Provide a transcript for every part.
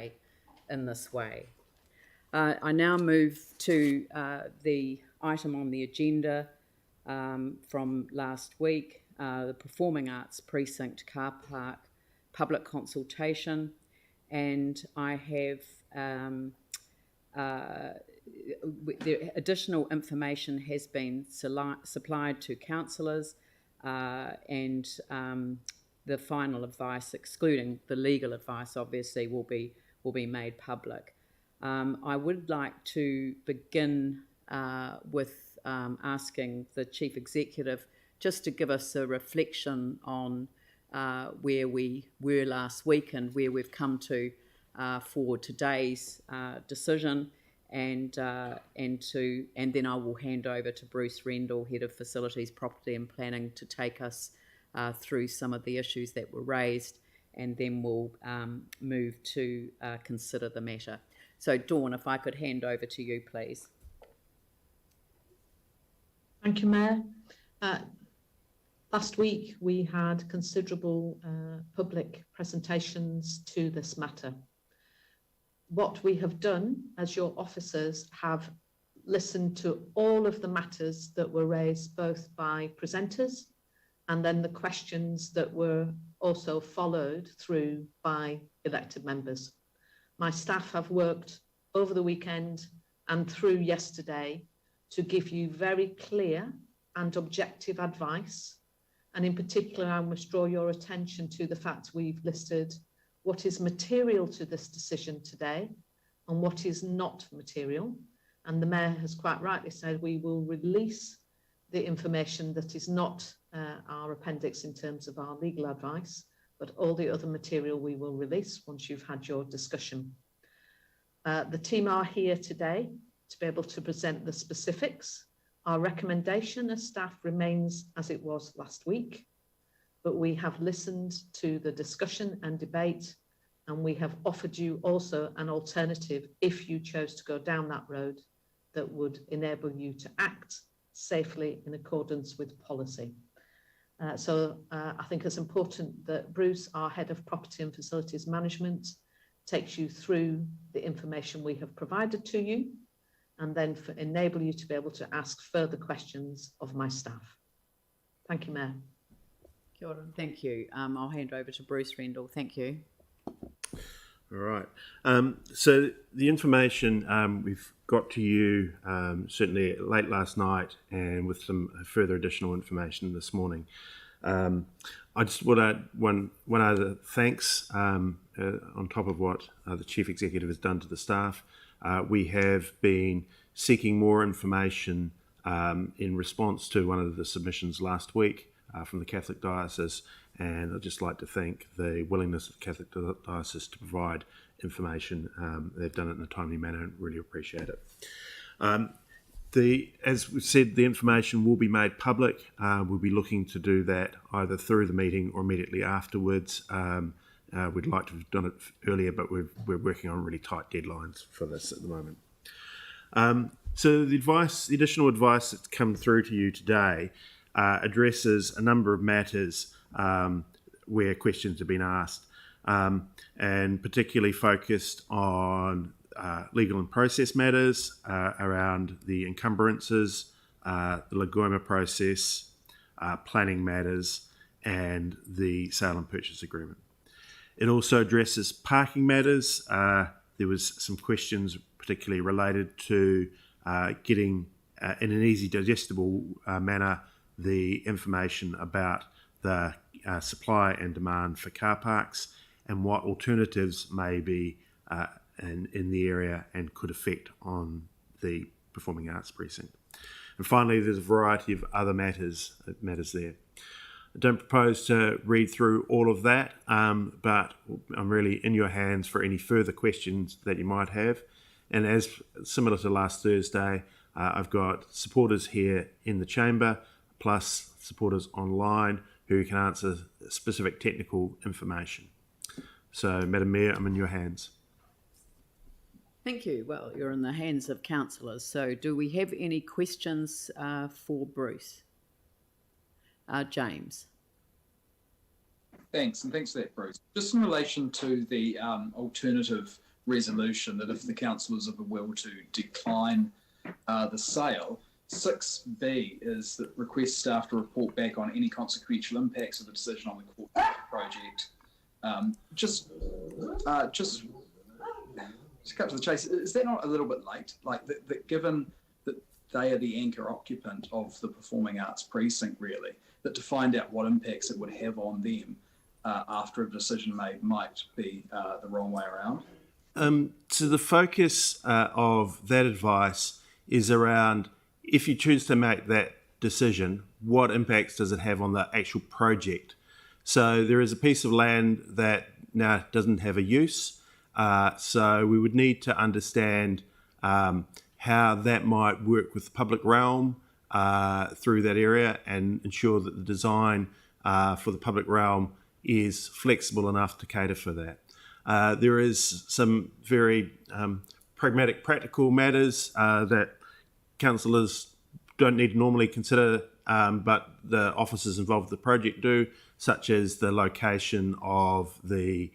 today in this way. I now move to the item on the agenda from last week, the Performing Arts Precinct car park public consultation, and I have the additional information has been supplied to councillors, and the final advice, excluding the legal advice, obviously will be made public. I would like to begin with asking the Chief Executive just to give us a reflection on where we were last week and where we've come to for today's decision, and then I will hand over to Bruce Rendell, Head of Facilities, Property and Planning, to take us through some of the issues that were raised, and then we'll move to consider the matter. So, Dawn, if I could hand over to you, please. Thank you, Mayor. Last week we had considerable public presentations to this matter. What we have done as your officers have listened to all of the matters that were raised both by presenters and then the questions that were also followed through by elected members. My staff have worked over the weekend and through yesterday to give you very clear and objective advice. And in particular, I must draw your attention to the fact we've listed what is material to this decision today and what is not material. And the Mayor has quite rightly said we will release the information that is not our appendix in terms of our legal advice, but all the other material we will release once you've had your discussion. The team are here today to be able to present the specifics. Our recommendation as staff remains as it was last week, but we have listened to the discussion and debate, and we have offered you also an alternative if you chose to go down that road that would enable you to act safely in accordance with policy. So I think it's important that Bruce, our Head of Property and Facilities Management, takes you through the information we have provided to you, and then enable you to be able to ask further questions of my staff. Thank you, Mayor. Kia ora. Thank you. I'll hand over to Bruce Rendell. Thank you. All right. So the information we've got to you certainly late last night, and with some further additional information this morning. I just want one other thanks on top of what the Chief Executive has done to the staff. We have been seeking more information in response to one of the submissions last week from the Catholic Diocese, and I'd just like to thank the willingness of the Catholic Diocese to provide information. They've done it in a timely manner and really appreciate it. As we said, the information will be made public. We'll be looking to do that either through the meeting or immediately afterwards. We'd like to have done it earlier, but we're working on really tight deadlines for this at the moment. So the additional advice that's come through to you today addresses a number of matters where questions have been asked, and particularly focused on legal and process matters around the encumbrances, the Lagoima process, planning matters, and the sale and purchase agreement. It also addresses parking matters. There was some questions particularly related to getting in an easy digestible manner the information about the supply and demand for car parks and what alternatives may be in the area and could affect on the Performing Arts Precinct. And finally, there's a variety of other matters there. I don't propose to read through all of that, but I'm really in your hands for any further questions that you might have. And as similar to last Thursday, I've got supporters here in the chamber, plus supporters online who can answer specific technical information. So, Madam Mayor, I'm in your hands. Thank you. Well, you're in the hands of councillors. So do we have any questions for Bruce? James. Thanks, and thanks for that, Bruce. Just in relation to the alternative resolution that if the council is of a will to decline the sale, 6B is that request staff to report back on any consequential impacts of the decision on the court project. Just to cut to the chase, is that not a little bit late? Like that given that they are the anchor occupant of the performing arts precinct, really, that to find out what impacts it would have on them after a decision made might be the wrong way around? So the focus of that advice is around, if you choose to make that decision, what impacts does it have on the actual project? So there is a piece of land that now doesn't have a use. So we would need to understand how that might work with the public realm through that area and ensure that the design for the public realm is flexible enough to cater for that. There is some very pragmatic, practical matters that councillors don't need to normally consider, but the officers involved with the project do, such as the location of the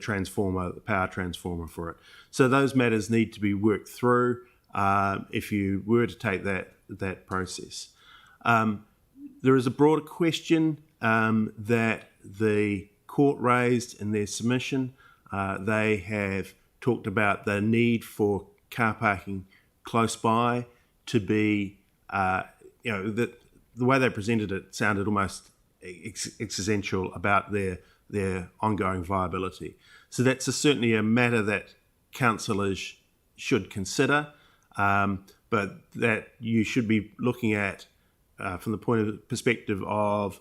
transformer, the power transformer for it. So those matters need to be worked through if you were to take that process. There is a broader question that the court raised in their submission. They have talked about the need for car parking close by to be, that the way they presented it sounded almost existential about their ongoing viability. So that's certainly a matter that councillors should consider, but that you should be looking at from the perspective of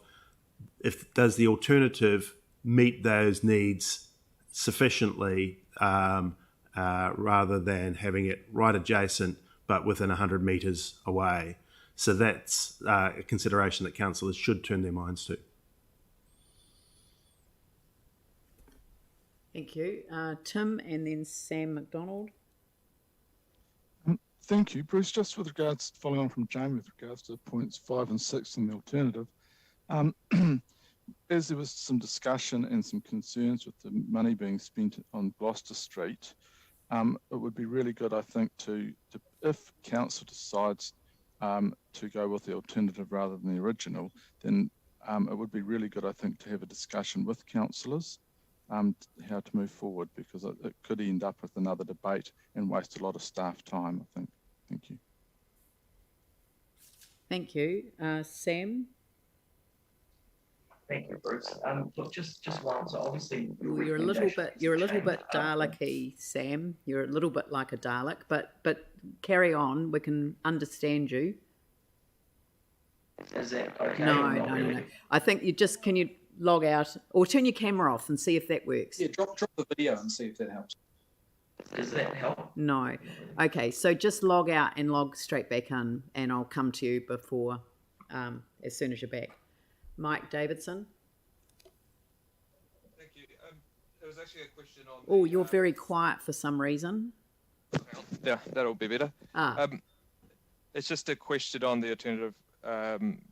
does the alternative meet those needs sufficiently rather than having it right adjacent but within 100 metres away. So that's a consideration that councillors should turn their minds to. Thank you. Tim and then Sam McDonald. Thank you, Bruce. Just with regards, following on from Jamie, with regards to points 5 and 6 in the alternative, as there was some discussion and some concerns with the money being spent on Gloucester Street, it would be really good, I think, to if council decides to go with the alternative rather than the original, then it would be really good, I think, to have a discussion with councillors how to move forward, because it could end up with another debate and waste a lot of staff time, I think. Thank you. Thank you. Sam? Thank you, Bruce. Look, just one. So obviously, You're a little bit Dalek-y, Sam. You're a little bit like a Dalek, but carry on. We can understand you. Is that okay? No. I think can you log out or turn your camera off and see if that works? Yeah, drop the video and see if that helps. Does that help? No. Okay, so just log out and log straight back in, and I'll come to you before, as soon as you're back. Mike Davidson. Thank you. There was actually a question on... Oh, you're very quiet for some reason. Yeah, that'll be better. It's just a question on the alternative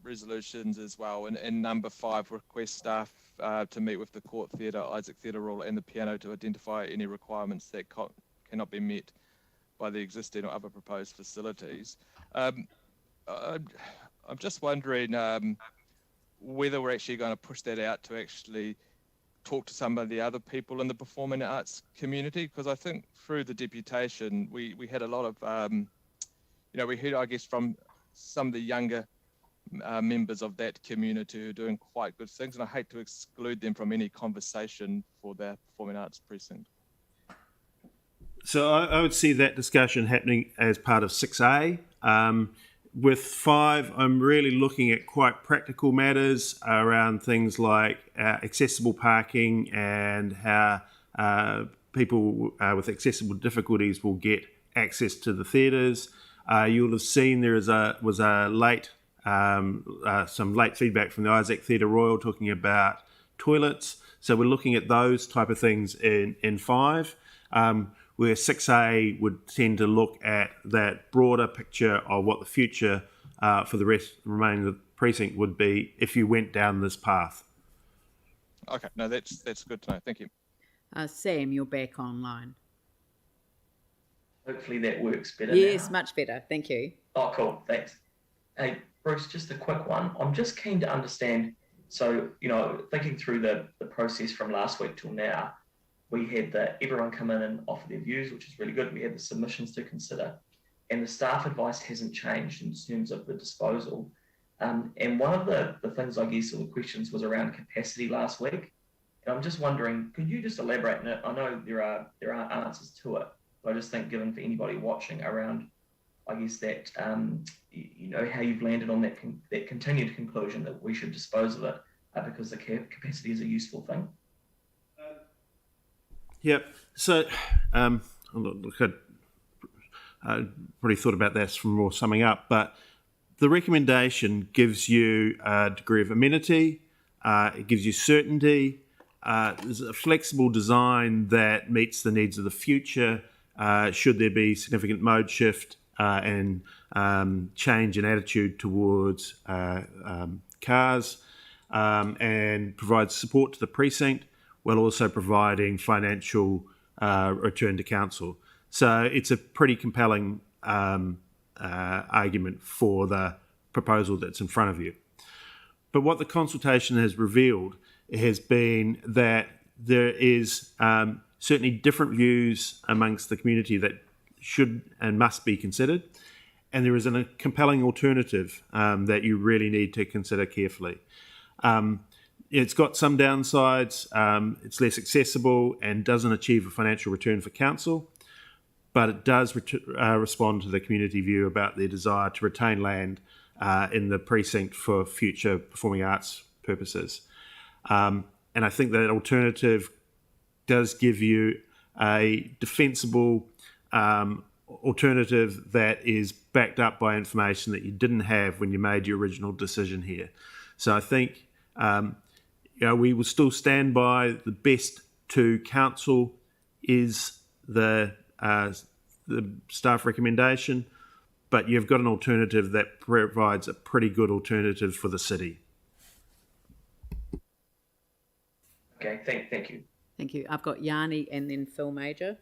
resolutions as well. And number 5, request staff to meet with the Court Theatre, Isaac Theatre Rule and the piano to identify any requirements that cannot be met by the existing or other proposed facilities. I'm just wondering whether we're actually going to push that out to actually talk to some of the other people in the performing arts community, because I think through the deputation we had a lot of we heard, I guess, from some of the younger members of that community who are doing quite good things, and I hate to exclude them from any conversation for the performing arts precinct. So I would see that discussion happening as part of 6A. With 5, I'm really looking at quite practical matters around things like accessible parking and how people with accessible difficulties will get access to the theatres. You'll have seen there was a late some late feedback from the Isaac Theatre Royal talking about toilets. So we're looking at those type of things in 5. Where 6A would tend to look at that broader picture of what the future for the remaining of the precinct would be if you went down this path. Okay, no, that's good to know. Thank you. Sam, you're back online. Hopefully that works better Yes, now. much better. Thank you. Oh, cool. Thanks. Hey, Bruce, just a quick one. I'm just keen to understand. So, thinking through the process from last week till now, we had everyone come in and offer their views, which is really good. We had the submissions to consider, and the staff advice hasn't changed in terms of the disposal. And one of the things, I guess, or the questions was around capacity last week. And I'm just wondering, could you just elaborate? And I know there are answers to it, but I just think, given for anybody watching, around, I guess, that how you've landed on that continued conclusion that we should dispose of it because the capacity is a useful thing. Yep. So, look, I probably thought about this from more summing up, but the recommendation gives you a degree of amenity, it gives you certainty, there's a flexible design that meets the needs of the future should there be significant mode shift and change in attitude towards cars, and provides support to the precinct while also providing financial return to council. So it's a pretty compelling argument for the proposal that's in front of you. But what the consultation has revealed has been that there is certainly different views amongst the community that should and must be considered, and there is a compelling alternative that you really need to consider carefully. It's got some downsides, it's less accessible and doesn't achieve a financial return for council, but it does respond to the community view about their desire to retain land in the precinct for future performing arts purposes. And I think that alternative does give you a defensible alternative that is backed up by information that you didn't have when you made your original decision here. So I think we will still stand by the best to council is the staff recommendation, but you've got an alternative that provides a pretty good alternative for the city. Okay, thank you. Thank you. I've got Yanni and then Phil Major.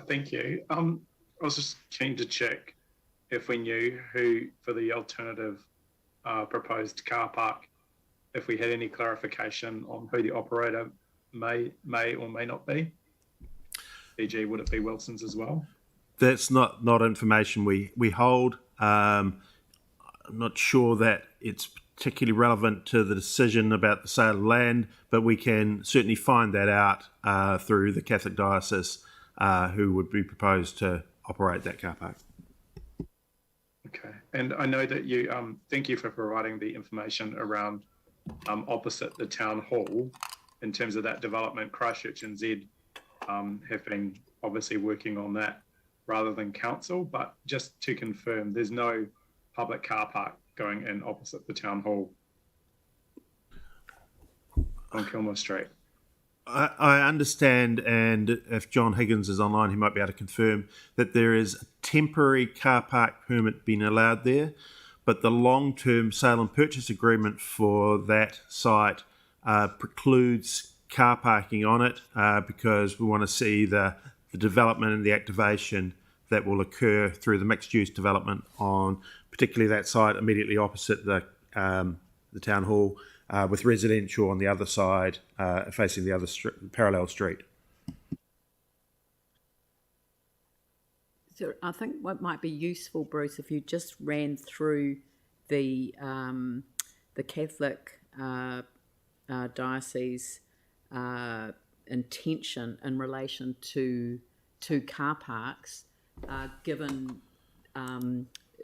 Thank you. I was just keen to check if we knew who for the alternative proposed car park, if we had any clarification on who the operator may or may not be. E.g., would it be Wilson's as well? That's not information we hold. I'm not sure that it's particularly relevant to the decision about the sale of land, but we can certainly find that out through the Catholic Diocese who would be proposed to operate that car park. Okay, and I know that you, thank you for providing the information around opposite the town hall in terms of that development. Christchurch and Z have been obviously working on that rather than council, but just to confirm, there's no public car park going in opposite the town hall on Kilmore Street. I understand, and if John Higgins is online, he might be able to confirm that there is a temporary car park permit being allowed there, but the long-term sale and purchase agreement for that site precludes car parking on it because we want to see the development and the activation that will occur through the mixed-use development on particularly that site immediately opposite the town hall, with residential on the other side facing the other parallel street. So I think what might be useful, Bruce, if you just ran through the Catholic diocese intention in relation to car parks, given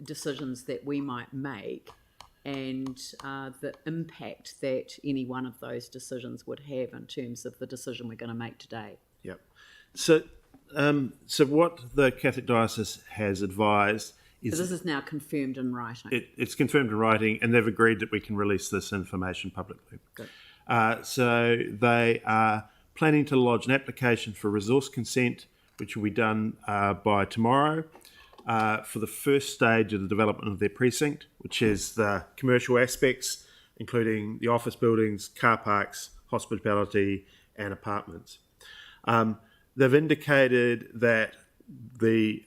decisions that we might make, and the impact that any one of those decisions would have in terms of the decision we're going to make today. Yep. So what the Catholic Diocese has advised is... So this is now confirmed in writing? It's confirmed in writing, and they've agreed that we can release this information publicly. Good. So they are planning to lodge an application for resource consent, which will be done by tomorrow, for the first stage of the development of their precinct, which is the commercial aspects, including the office buildings, car parks, hospitality, and apartments. They've indicated that the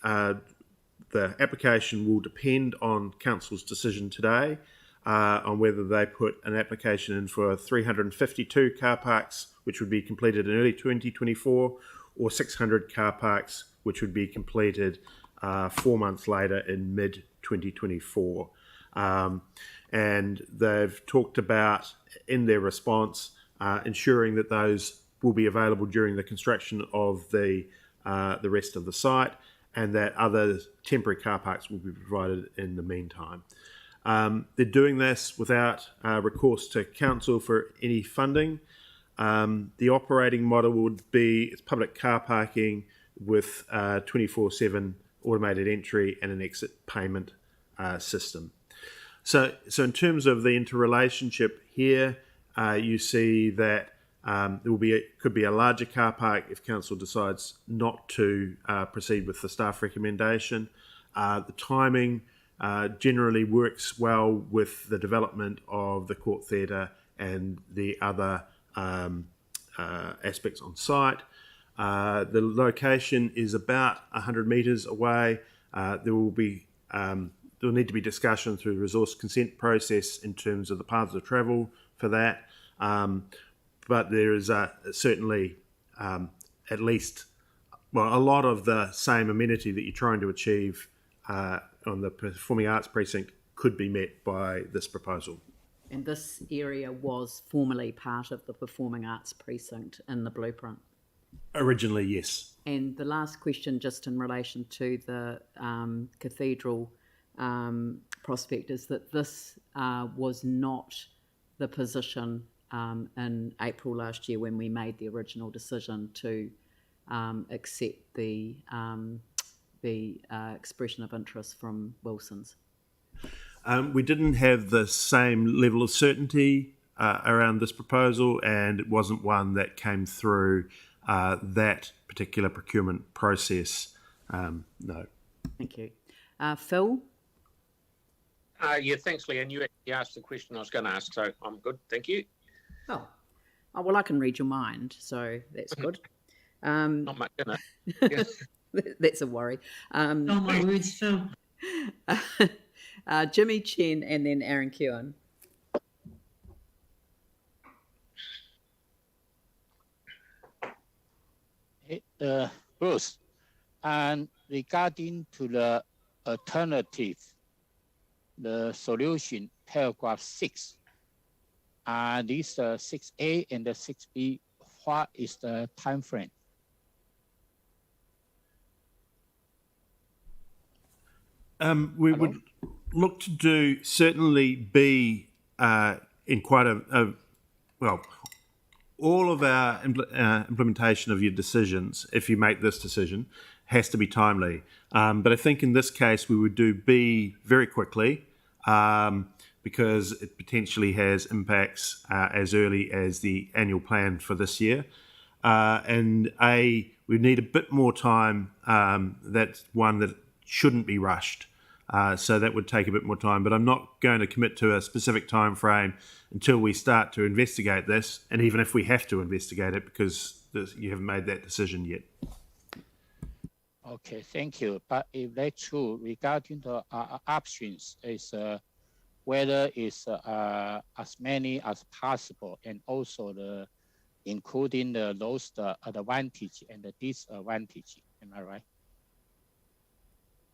application will depend on Council's decision today on whether they put an application in for 352 car parks, which would be completed in early 2024, or 600 car parks, which would be completed 4 months later in mid-2024. And they've talked about, in their response, ensuring that those will be available during the construction of the rest of the site, and that other temporary car parks will be provided in the meantime. They're doing this without recourse to council for any funding. The operating model would be it's public car parking with 24/7 automated entry and an exit payment system. So in terms of the interrelationship here, you see that could be a larger car park if council decides not to proceed with the staff recommendation. The timing generally works well with the development of the court theatre and the other aspects on site. The location is about 100 metres away. There will need to be discussion through the resource consent process in terms of the paths of travel for that. But there is certainly at least, a lot of the same amenity that you're trying to achieve on the Performing Arts Precinct could be met by this proposal. And this area was formerly part of the Performing Arts Precinct in the blueprint. Originally, yes. And the last question, just in relation to the cathedral prospect, is that this was not the position in April last year when we made the original decision to accept the expression of interest from Wilson's. We didn't have the same level of certainty around this proposal, and it wasn't one that came through that particular procurement process. No. Thank you. Phil? Yeah, thanks, Leanne. You actually asked the question I was going to ask, so I'm good. Thank you. Oh, well, I can read your mind, so that's good. Not much in it. That's a worry. Oh, my words, Phil. Jimmy Chen and then Aaron Kewen. Bruce, and regarding to the alternative, the solution, paragraph 6, this 6A and the 6B, what is the time frame? We would look to do certainly be in quite all of our implementation of your decisions, if you make this decision, has to be timely. But I think in this case we would do B very quickly because it potentially has impacts as early as the annual plan for this year. And A, we need a bit more time. That's one that shouldn't be rushed. So that would take a bit more time, but I'm not going to commit to a specific time frame until we start to investigate this, and even if we have to investigate it, because you haven't made that decision yet. Okay, thank you. But if that's true, regarding the options, is whether it's as many as possible, and also including those advantage and the disadvantage. Am I right?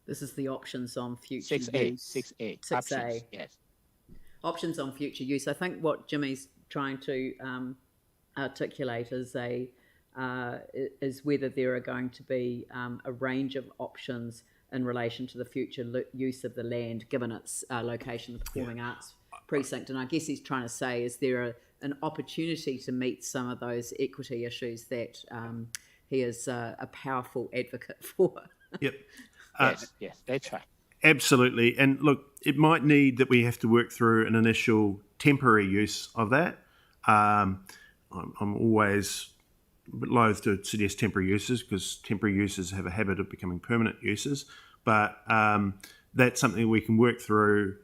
This is the options on future 6A, use. 6A, 6A. options, yes. Options on future use. I think what Jimmy's trying to articulate is whether there are going to be a range of options in relation to the future use of the land, given its location, the Performing Arts Precinct. And I guess he's trying to say, is there an opportunity to meet some of those equity issues that he is a powerful advocate for? Yep. Yes, that's right. Absolutely. And look, it might need that we have to work through an initial temporary use of that. I'm always a bit loath to suggest temporary uses because temporary uses have a habit of becoming permanent uses. But that's something we can work through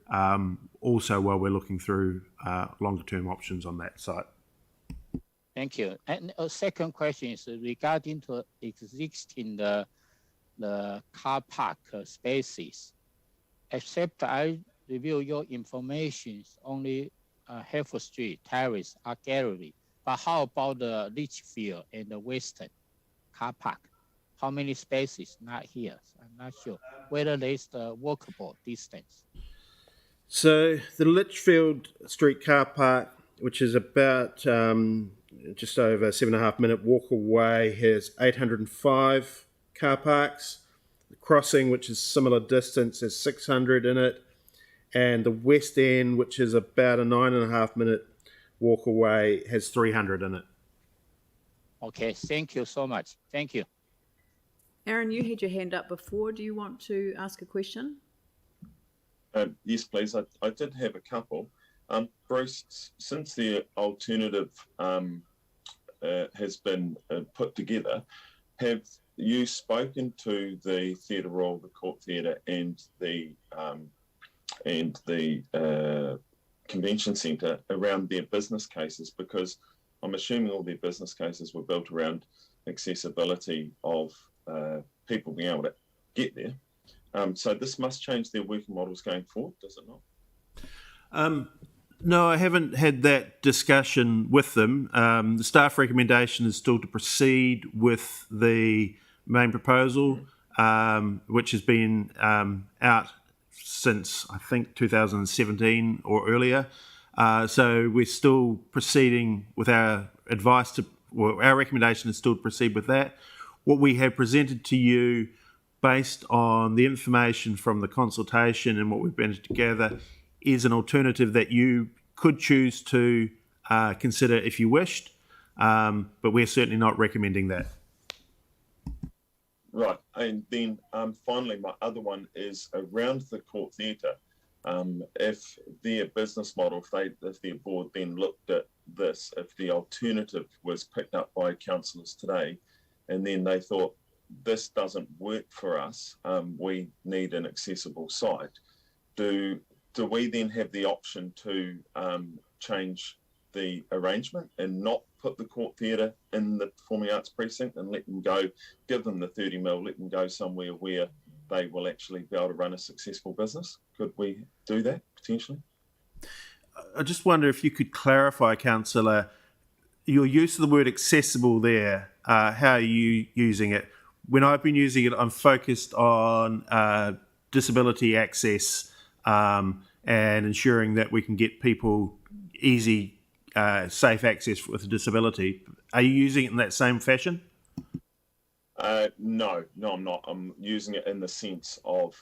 also while we're looking through longer term options on that site. Thank you. And a second question is regarding to existing the car park spaces. Except I review your information only Hereford Street, Terrace, Art Gallery. But how about the Litchfield and the Western car park? How many spaces? Not here. I'm not sure whether there's the walkable distance. So the Litchfield Street car park, which is about just over 7.5 minute walk away, has 805 car parks. The Crossing, which is similar distance, has 600 in it. And the West End, which is about a 9.5 minute walk away, has 300 in it. Okay, thank you so much. Thank you. Aaron, you had your hand up before. Do you want to ask a question? Yes, please. I did have a couple. Bruce, since the alternative has been put together, have you spoken to the Theatre Royal, the Court Theatre, and the Convention Centre around their business cases? Because I'm assuming all their business cases were built around accessibility of people being able to get there. So this must change their working models going forward, does it not? No, I haven't had that discussion with them. The staff recommendation is still to proceed with the main proposal, which has been out since, I think, 2017 or earlier. So we're still proceeding with our advice our recommendation is still to proceed with that. What we have presented to you based on the information from the consultation and what we've been together is an alternative that you could choose to consider if you wished, but we're certainly not recommending that. Right, and then finally, my other one is around the Court Theatre. If their business model, if their board then looked at this, if the alternative was picked up by councillors today, and then they thought, this doesn't work for us, we need an accessible site, do we then have the option to change the arrangement and not put the Court Theatre in the Performing Arts Precinct and let them go, give them the 30 mil, let them go somewhere where they will actually be able to run a successful business? Could we do that potentially? I just wonder if you could clarify, Councillor, your use of the word accessible there. How are you using it? When I've been using it, I'm focused on disability access and ensuring that we can get people easy, safe access with a disability. Are you using it in that same fashion? No, I'm not. I'm using it in the sense of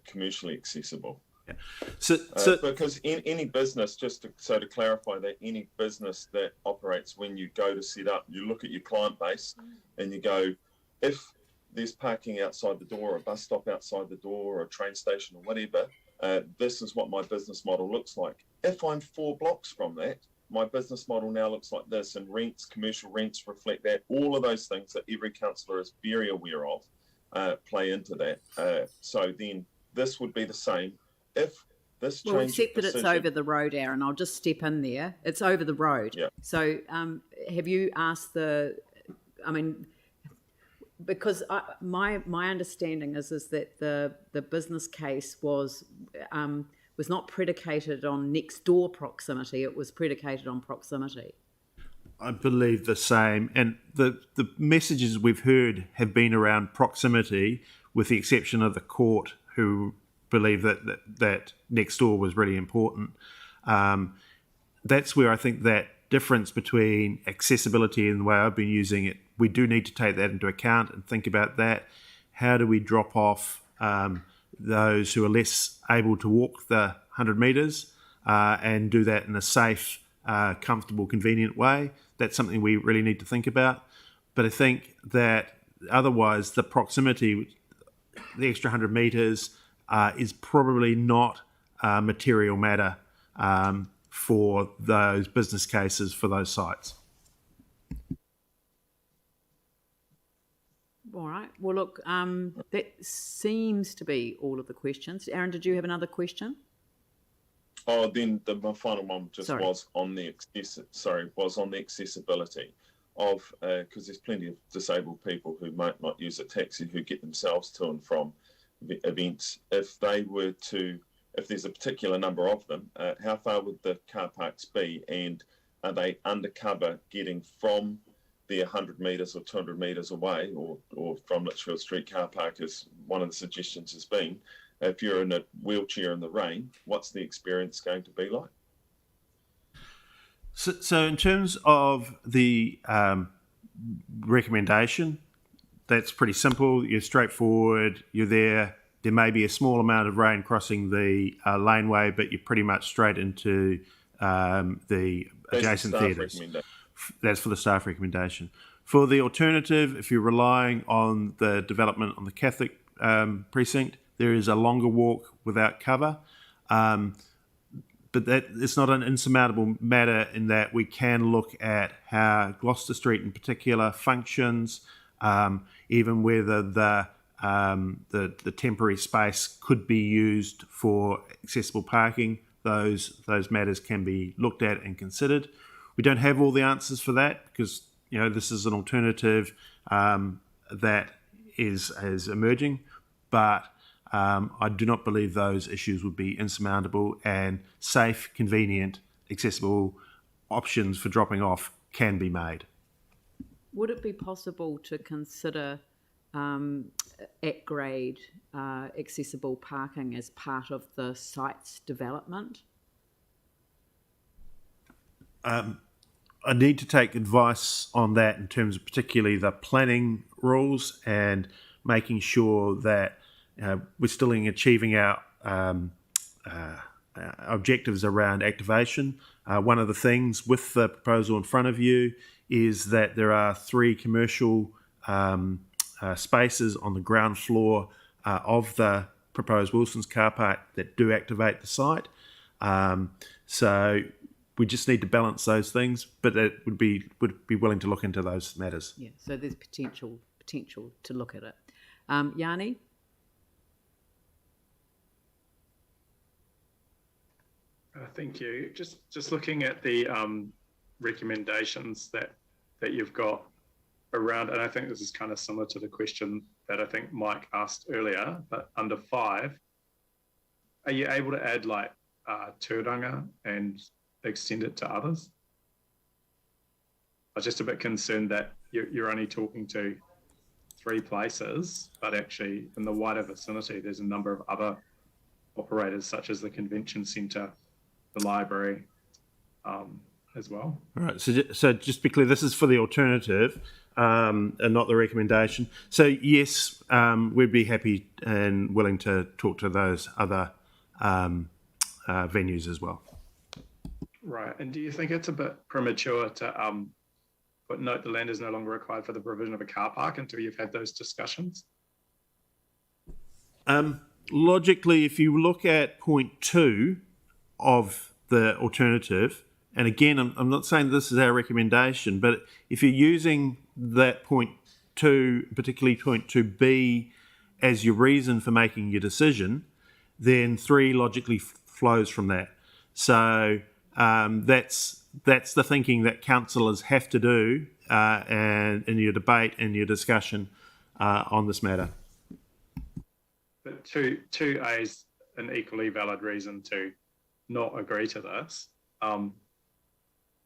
commercially accessible. Yeah. So because any business, to clarify that, any business that operates, when you go to set up, you look at your client base and you go, if there's parking outside the door, or a bus stop outside the door, or a train station or whatever, this is what my business model looks like. If I'm 4 blocks from that, my business model now looks like this, and rents, commercial rents reflect that. All of those things that every councillor is very aware of play into that. So then this would be the same. If this change, well, except that it's over the road, Aaron. I'll just step in there. It's over the road. Yeah. So have you asked because my understanding is that the business case was not predicated on next door proximity. It was predicated on proximity. I believe the same, and the messages we've heard have been around proximity, with the exception of the court, who believe that next door was really important. That's where I think that difference between accessibility and the way I've been using it, we do need to take that into account and think about that. How do we drop off those who are less able to walk the 100 metres and do that in a safe, comfortable, convenient way? That's something we really need to think about. But I think that otherwise the proximity, the extra 100 metres, is probably not a material matter for those business cases for those sites. All right. Well, look, that seems to be all of the questions. Aaron, did you have another question? Oh, then my final one just Sorry. was on the accessibility of, because there's plenty of disabled people who might not use a taxi who get themselves to and from the events. If there's a particular number of them, how far would the car parks be, and are they undercover getting from the 100 metres or 200 metres away, or from Litchfield Street car park, as one of the suggestions has been? If you're in a wheelchair in the rain, what's the experience going to be like? So in terms of the recommendation, that's pretty simple. You're straightforward. You're there. There may be a small amount of rain crossing the laneway, but you're pretty much straight into the adjacent theatres. That's for the staff recommendation. For the alternative, if you're relying on the development on the Catholic precinct, there is a longer walk without cover. But that it's not an insurmountable matter in that we can look at how Gloucester Street in particular functions, even whether the temporary space could be used for accessible parking. Those matters can be looked at and considered. We don't have all the answers for that because this is an alternative that is emerging, but I do not believe those issues would be insurmountable, and safe, convenient, accessible options for dropping off can be made. Would it be possible to consider at-grade accessible parking as part of the site's development? I need to take advice on that in terms of particularly the planning rules and making sure that we're still in achieving our objectives around activation. One of the things with the proposal in front of you is that there are 3 commercial spaces on the ground floor of the proposed Wilson's car park that do activate the site. So we just need to balance those things, but it would be willing to look into those matters. Yeah, so there's potential to look at it. Yanni? Thank you. Just looking at the recommendations that you've got around, and I think this is kind of similar to the question that I think Mike asked earlier, but under 5, are you able to add like tūranga and extend it to others? I was just a bit concerned that you're only talking to 3 places, but actually in the wider vicinity, there's a number of other operators such as the convention centre, the library as well. All right. So just to be clear, this is for the alternative and not the recommendation. So yes, we'd be happy and willing to talk to those other venues as well. Right. And do you think it's a bit premature to note the land is no longer required for the provision of a car park until you've had those discussions? Logically, if you look at point 2 of the alternative, and again, I'm not saying this is our recommendation, but if you're using that point 2, particularly point 2B, as your reason for making your decision, then 3 logically flows from that. So that's the thinking that councillors have to do and in your debate and your discussion on this matter. But 2A is an equally valid reason to not agree to this.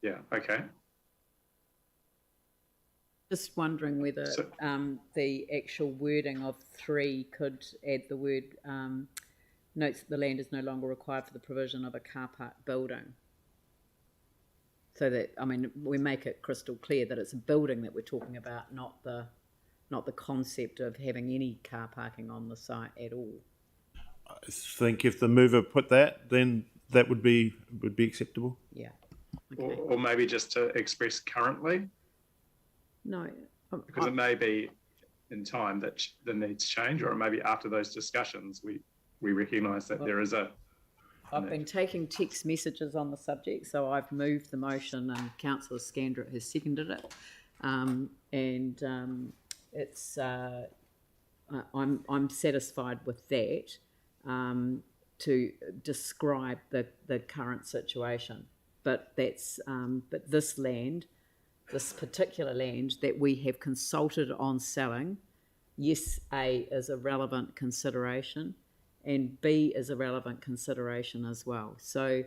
Yeah, okay. Just wondering whether the actual wording of 3 could add the word notes that the land is no longer required for the provision of a car park building. So that, we make it crystal clear that it's a building that we're talking about, not the concept of having any car parking on the site at all. I think if the mover put that, then that would be acceptable. Yeah. Okay. Or maybe just to express currently. No. Because it may be in time that the needs change, or it may be after those discussions we recognise that there is a... I've been taking text messages on the subject, so I've moved the motion and Councillor Scandrett has seconded it. It's I'm satisfied with that. to describe the current situation. But that's but this land, this particular land that we have consulted on selling, yes, A is a relevant consideration, and B is a relevant consideration as well. So,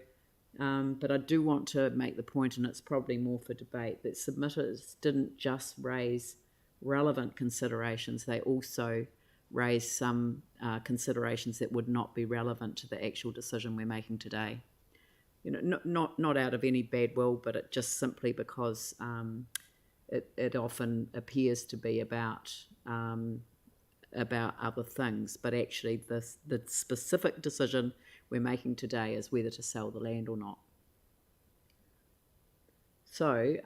but I do want to make the point, and it's probably more for debate, that submitters didn't just raise relevant considerations, they also raised some considerations that would not be relevant to the actual decision we're making today. You know, not out of any bad will, but it just simply because it often appears to be about other things, but actually the specific decision we're making today is whether to sell the land or not. So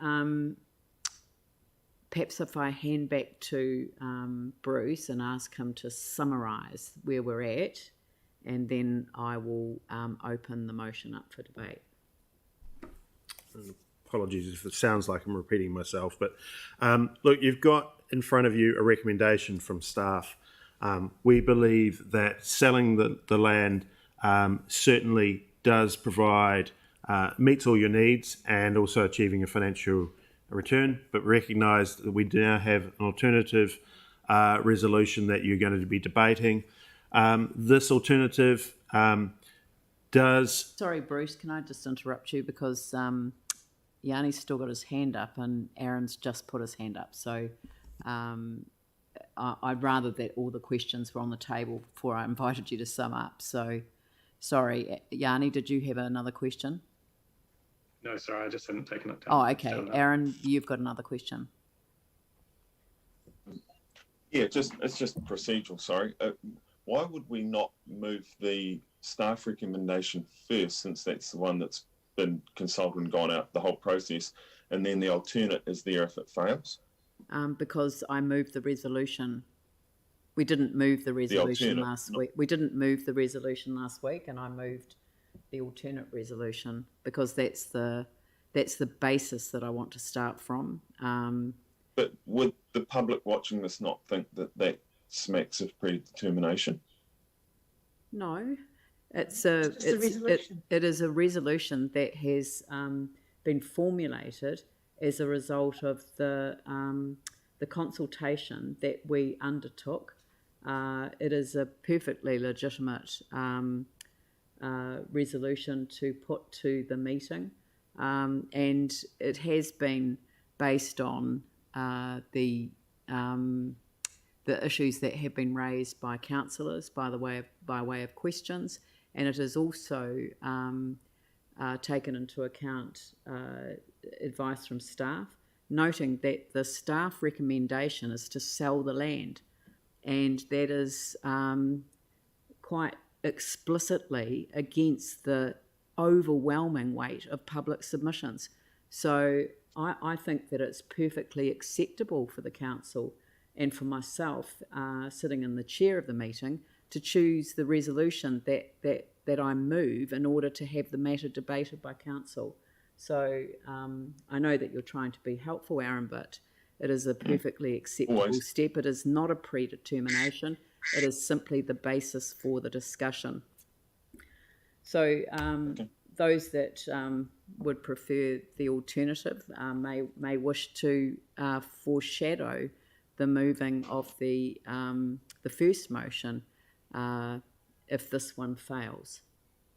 perhaps if I hand back to Bruce and ask him to summarise where we're at, and then I will open the motion up for debate. Apologies if it sounds like I'm repeating myself, but look, you've got in front of you a recommendation from staff. We believe that selling the land certainly does provide, meets all your needs and also achieving a financial return, but recognise that we now have an alternative resolution that you're going to be debating. This alternative does... Sorry, Bruce, can I just interrupt you because Yanni's still got his hand up and Aaron's just put his hand up. So I'd rather that all the questions were on the table before I invited you to sum up. So, sorry, Yanni, did you have another question? No, sorry, I just hadn't taken it down. Oh, okay. Aaron, you've got another question. Yeah, it's just procedural, sorry. Why would we not move the staff recommendation first, since that's the one that's been consulted and gone out the whole process, and then the alternate is there if it fails? Because I moved the resolution. We didn't move the resolution last week. We didn't move the resolution last week, and I moved the alternate resolution because that's the basis that I want to start from. But would the public watching this not think that smacks of predetermination? No, it is a resolution that has been formulated as a result of the consultation that we undertook. It is a perfectly legitimate resolution to put to the meeting, and it has been based on the issues that have been raised by councillors by way of questions, and it has also taken into account advice from staff, noting that the staff recommendation is to sell the land, and that is quite explicitly against the overwhelming weight of public submissions. So I think that it's perfectly acceptable for the council and for myself, sitting in the chair of the meeting, to choose the resolution that I move in order to have the matter debated by council. So I know that you're trying to be helpful, Aaron, but it is a perfectly acceptable step. It is not a predetermination. It is simply the basis for the discussion. So those that would prefer the alternative may wish to foreshadow the moving of the first motion if this one fails.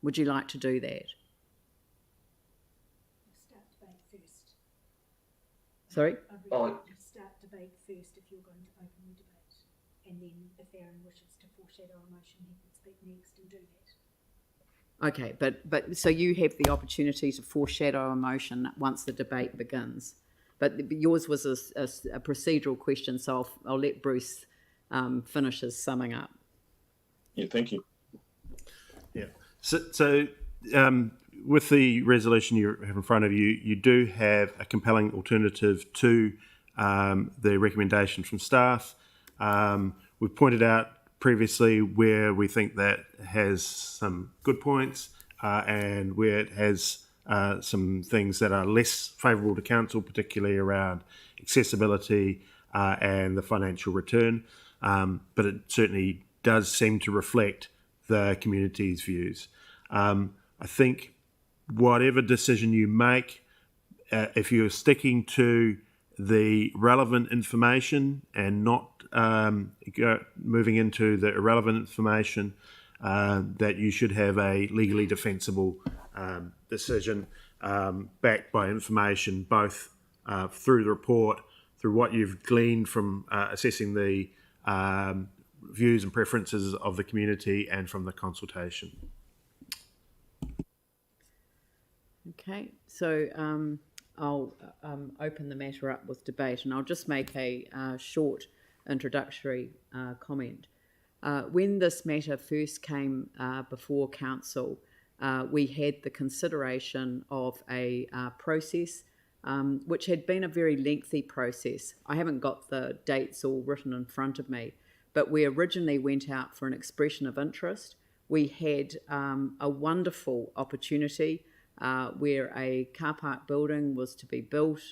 Would you like to do that? Start debate first. Sorry? Start debate first if you're going to open the debate, and then if Aaron wishes to foreshadow a motion, he can speak next and do that. Okay, but so you have the opportunity to foreshadow a motion once the debate begins. But yours was a procedural question, so I'll let Bruce finish his summing up. Yeah, thank you. Yeah. So with the resolution you have in front of you, you do have a compelling alternative to the recommendation from staff. We've pointed out previously where we think that has some good points and where it has some things that are less favourable to council, particularly around accessibility and the financial return. But it certainly does seem to reflect the community's views. I think whatever decision you make, if you're sticking to the relevant information and not moving into the irrelevant information, that you should have a legally defensible decision backed by information, both through the report, through what you've gleaned from assessing the views and preferences of the community, and from the consultation. Okay, so I'll open the matter up with debate, and I'll just make a short introductory comment. When this matter first came before council, we had the consideration of a process which had been a very lengthy process. I haven't got the dates all written in front of me, but we originally went out for an expression of interest. We had a wonderful opportunity where a car park building was to be built,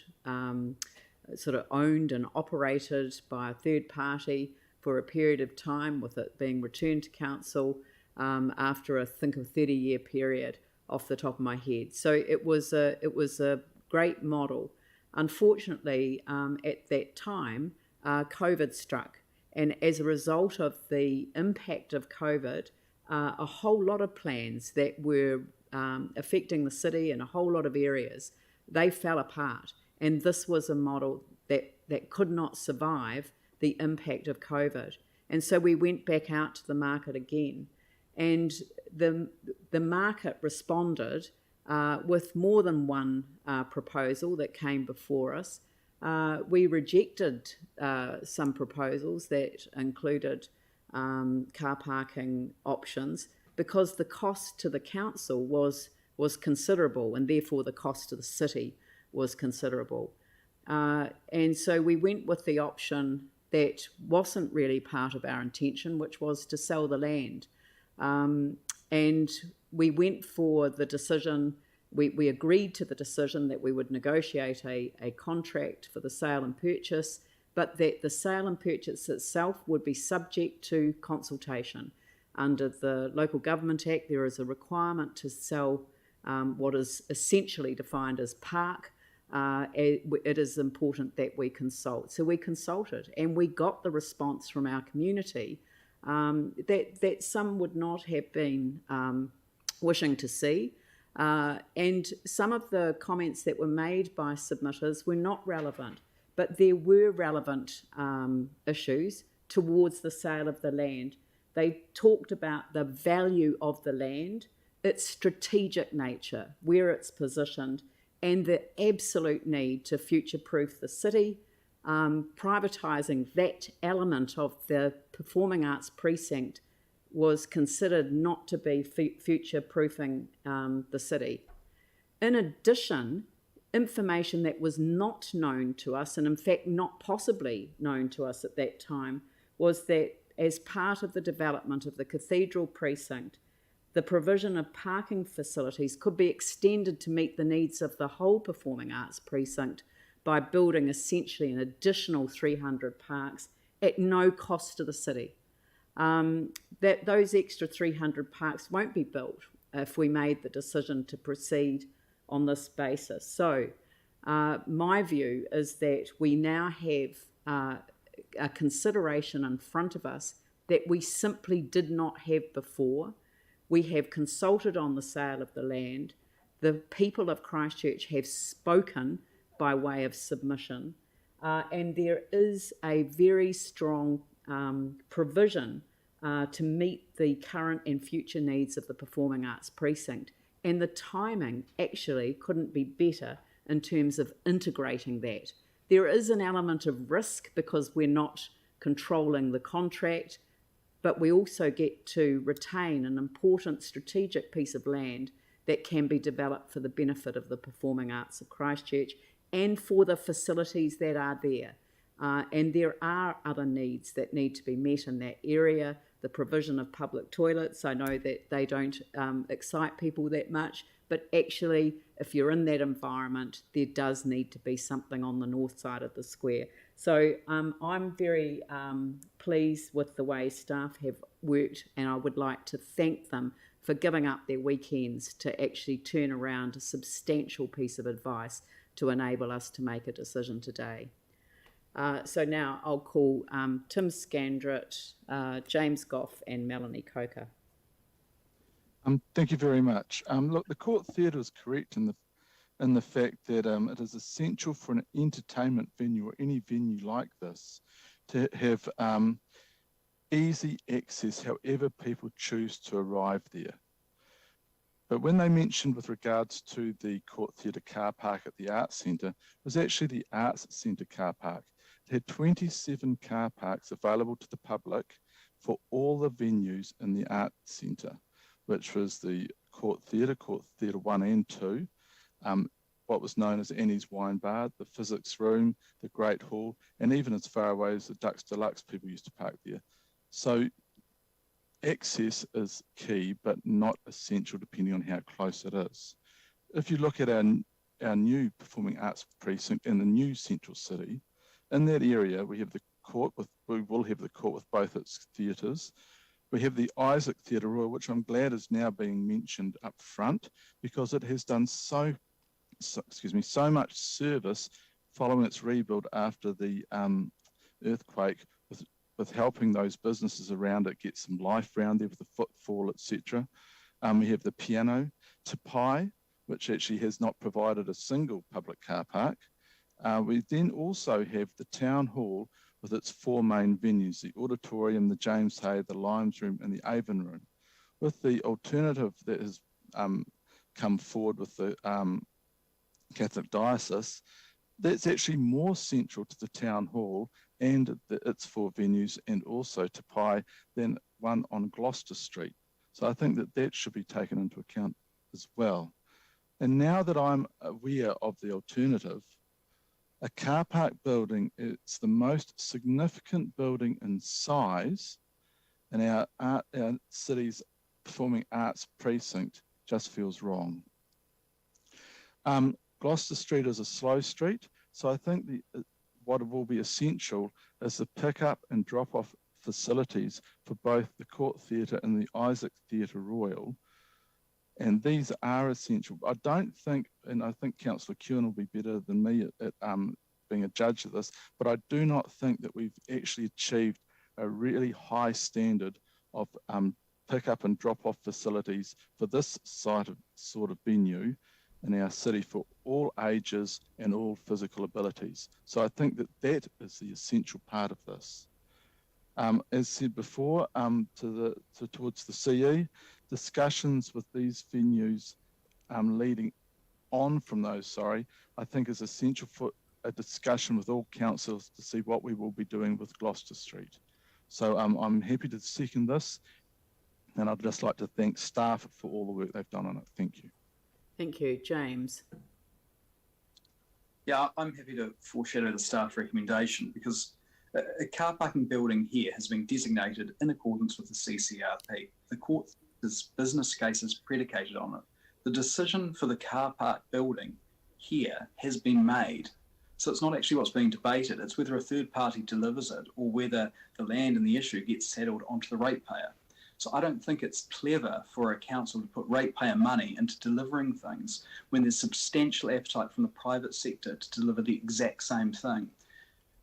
sort of owned and operated by a third party for a period of time, with it being returned to council after I think a 30-year period off the top of my head. So it was a great model. Unfortunately, at that time, COVID struck, and as a result of the impact of COVID, a whole lot of plans that were affecting the city in a whole lot of areas, they fell apart. And this was a model that could not survive the impact of COVID. And so we went back out to the market again. And the market responded with more than one proposal that came before us. We rejected some proposals that included car parking options because the cost to the council was considerable, and therefore the cost to the city was considerable. And so we went with the option that wasn't really part of our intention, which was to sell the land. And we went for the decision, we agreed to the decision that we would negotiate a contract for the sale and purchase, but that the sale and purchase itself would be subject to consultation. Under the Local Government Act, there is a requirement to sell what is essentially defined as park. It is important that we consult. So we consulted, and we got the response from our community that some would not have been wishing to see. And some of the comments that were made by submitters were not relevant, but there were relevant issues towards the sale of the land. They talked about the value of the land, its strategic nature, where it's positioned, and the absolute need to future-proof the city. Privatising that element of the performing arts precinct was considered not to be future-proofing the city. In addition, information that was not known to us, and in fact not possibly known to us at that time, was that as part of the development of the cathedral precinct, the provision of parking facilities could be extended to meet the needs of the whole performing arts precinct by building essentially an additional 300 parks at no cost to the city. That those extra 300 parks won't be built if we made the decision to proceed on this basis. So my view is that we now have a consideration in front of us that we simply did not have before. We have consulted on the sale of the land. The people of Christchurch have spoken by way of submission, and there is a very strong provision to meet the current and future needs of the performing arts precinct. And the timing actually couldn't be better in terms of integrating that. There is an element of risk because we're not controlling the contract, but we also get to retain an important strategic piece of land that can be developed for the benefit of the performing arts of Christchurch and for the facilities that are there. And there are other needs that need to be met in that area. The provision of public toilets, I know that they don't excite people that much, But actually, if you're in that environment, there does need to be something on the north side of the square. So I'm very pleased with the way staff have worked, and I would like to thank them for giving up their weekends to actually turn around a substantial piece of advice to enable us to make a decision today. So now I'll call Tim Scandrett, James Goff and Melanie Coker. Thank you very much. Look, the Court Theatre is correct in the fact that it is essential for an entertainment venue or any venue like this to have easy access however people choose to arrive there. But when they mentioned with regards to the Court Theatre car park at the Arts Centre, it was actually the Arts Centre car park. It had 27 car parks available to the public for all the venues in the Arts Centre, which was the Court Theatre 1 and 2, what was known as Annie's Wine Bar, the Physics Room, the Great Hall, and even as far away as the Ducks Deluxe, people used to park there. So access is key, but not essential depending on how close it is. If you look at our new Performing Arts Precinct in the new Central City, in that area we will have the court with both its theatres. We have the Isaac Theatre Royal, which I'm glad is now being mentioned up front because it has done so much service following its rebuild after the earthquake, with helping those businesses around it get some life around there with the footfall, etc. We have the Piano Te Pai, which actually has not provided a single public car park. We then also have the Town Hall with its 4 main venues, the Auditorium, the James Hay, the Limes Room and the Avon Room. With the alternative that has come forward with the Catholic Diocese, that's actually more central to the Town Hall and its 4 venues and also Te Pai than one on Gloucester Street. So I think that should be taken into account as well. And now that I'm aware of the alternative, a car park building, it's the most significant building in size in our city's Performing Arts Precinct just feels wrong. Gloucester Street is a slow street, so I think what will be essential is the pick-up and drop-off facilities for both the Court Theatre and the Isaac Theatre Royal, and these are essential. I don't think, and I think Councillor Kewen will be better than me at being a judge of this, but I do not think that we've actually achieved a really high standard of pick-up and drop-off facilities for this sort of venue in our city for all ages and all physical abilities. So I think that is the essential part of this. As said before, towards the CE, discussions with these venues leading on from those, I think is essential for a discussion with all councils to see what we will be doing with Gloucester Street. So I'm happy to second this, and I'd just like to thank staff for all the work they've done on it. Thank you. Thank you. James? Yeah, I'm happy to foreshadow the staff recommendation because a car parking building here has been designated in accordance with the CCRP. The court's business case is predicated on it. The decision for the car park building here has been made. So it's not actually what's being debated, it's whether a third party delivers it or whether the land in the issue gets settled onto the ratepayer. So I don't think it's clever for a council to put ratepayer money into delivering things when there's substantial appetite from the private sector to deliver the exact same thing.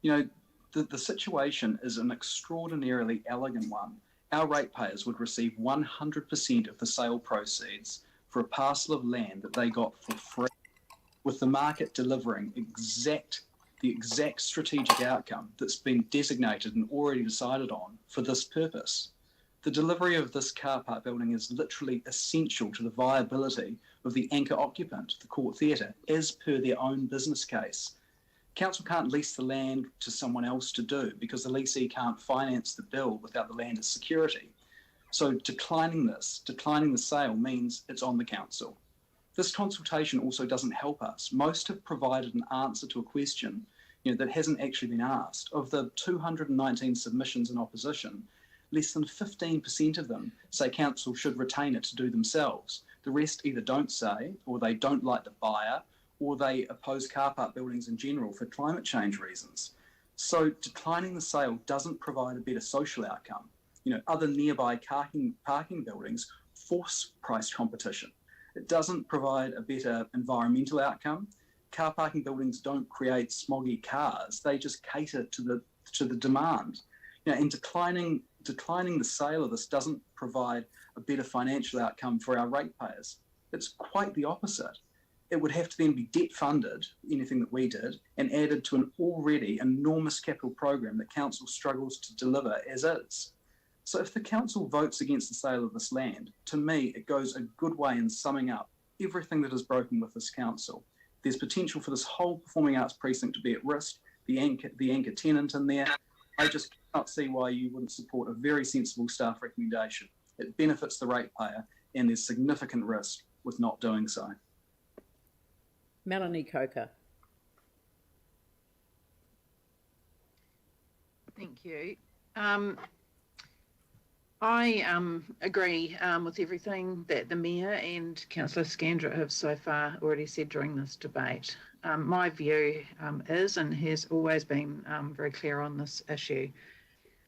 You know, the situation is an extraordinarily elegant one. Our ratepayers would receive 100% of the sale proceeds for a parcel of land that they got for free, with the market delivering the exact strategic outcome that's been designated and already decided on for this purpose. The delivery of this car park building is literally essential to the viability of the anchor occupant, the Court Theatre, as per their own business case. Council can't lease the land to someone else to do because the leasee can't finance the build without the land as security. So declining the sale means it's on the council. This consultation also doesn't help us. Most have provided an answer to a question that hasn't actually been asked. Of the 219 submissions in opposition, less than 15% of them say council should retain it to do themselves. The rest either don't say, or they don't like the buyer, or they oppose car park buildings in general for climate change reasons. So declining the sale doesn't provide a better social outcome. Other nearby parking buildings force price competition. It doesn't provide a better environmental outcome. Car parking buildings don't create smoggy cars. They just cater to the demand. And declining the sale of this doesn't provide a better financial outcome for our ratepayers. It's quite the opposite. It would have to then be debt funded, anything that we did, and added to an already enormous capital program that council struggles to deliver as is. So if the council votes against the sale of this land, to me, it goes a good way in summing up everything that is broken with this council. There's potential for this whole performing arts precinct to be at risk, the anchor tenant in there. I just cannot see why you wouldn't support a very sensible staff recommendation. It benefits the ratepayer, and there's significant risk with not doing so. Melanie Coker. Thank you. I agree with everything that the Mayor and Councillor Scandrett have so far already said during this debate. My view is, and has always been very clear on this issue,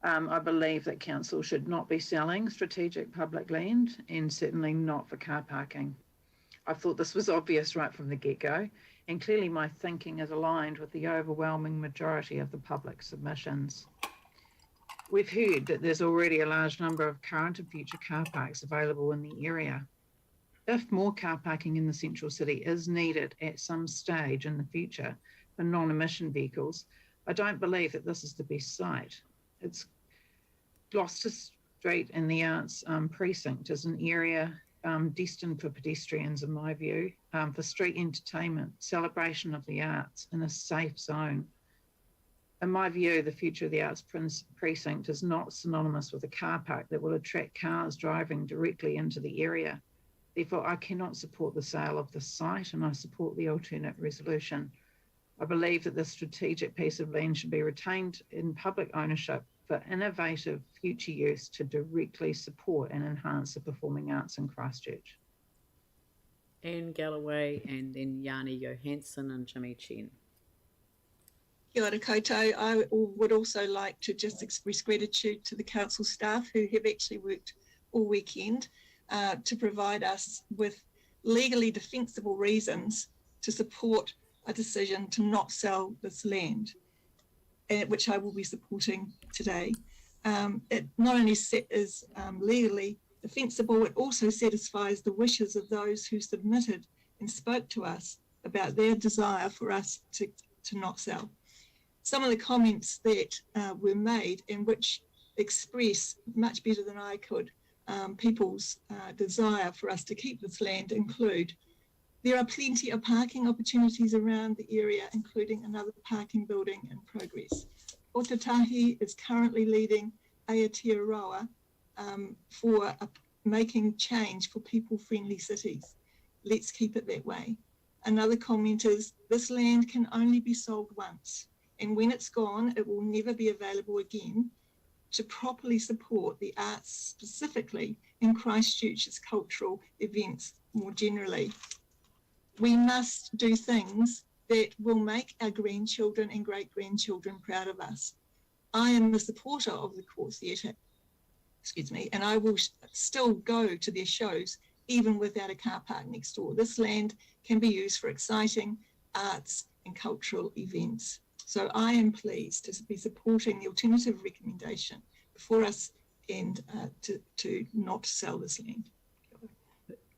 I believe that council should not be selling strategic public land, and certainly not for car parking. I thought this was obvious right from the get-go, and clearly my thinking is aligned with the overwhelming majority of the public submissions. We've heard that there's already a large number of current and future car parks available in the area. If more car parking in the central city is needed at some stage in the future for non-emission vehicles, I don't believe that this is the best site. It's Gloucester Street in the Arts Precinct is an area destined for pedestrians, in my view, for street entertainment, celebration of the arts in a safe zone. In my view, the future of the Arts Precinct is not synonymous with a car park that will attract cars driving directly into the area. Therefore, I cannot support the sale of the site, and I support the alternate resolution. I believe that this strategic piece of land should be retained in public ownership for innovative future use to directly support and enhance the performing arts in Christchurch. Anne Galloway, and then Yanni Johansson and Jimmy Chen. Kia ora koutou. I would also like to just express gratitude to the council staff who have actually worked all weekend to provide us with legally defensible reasons to support a decision to not sell this land, which I will be supporting today. It not only is legally defensible, it also satisfies the wishes of those who submitted and spoke to us about their desire for us to not sell. Some of the comments that were made, and which express much better than I could people's desire for us to keep this land, include: there are plenty of parking opportunities around the area, including another parking building in progress. Otatahi is currently leading Aotearoa for making change for people-friendly cities. Let's keep it that way. Another comment is: this land can only be sold once, and when it's gone, it will never be available again to properly support the arts, specifically in Christchurch's cultural events more generally. We must do things that will make our grandchildren and great-grandchildren proud of us. I am a supporter of the Court Theatre, and I will still go to their shows even without a car park next door. This land can be used for exciting arts and cultural events. So I am pleased to be supporting the alternative recommendation before us and to not sell this land.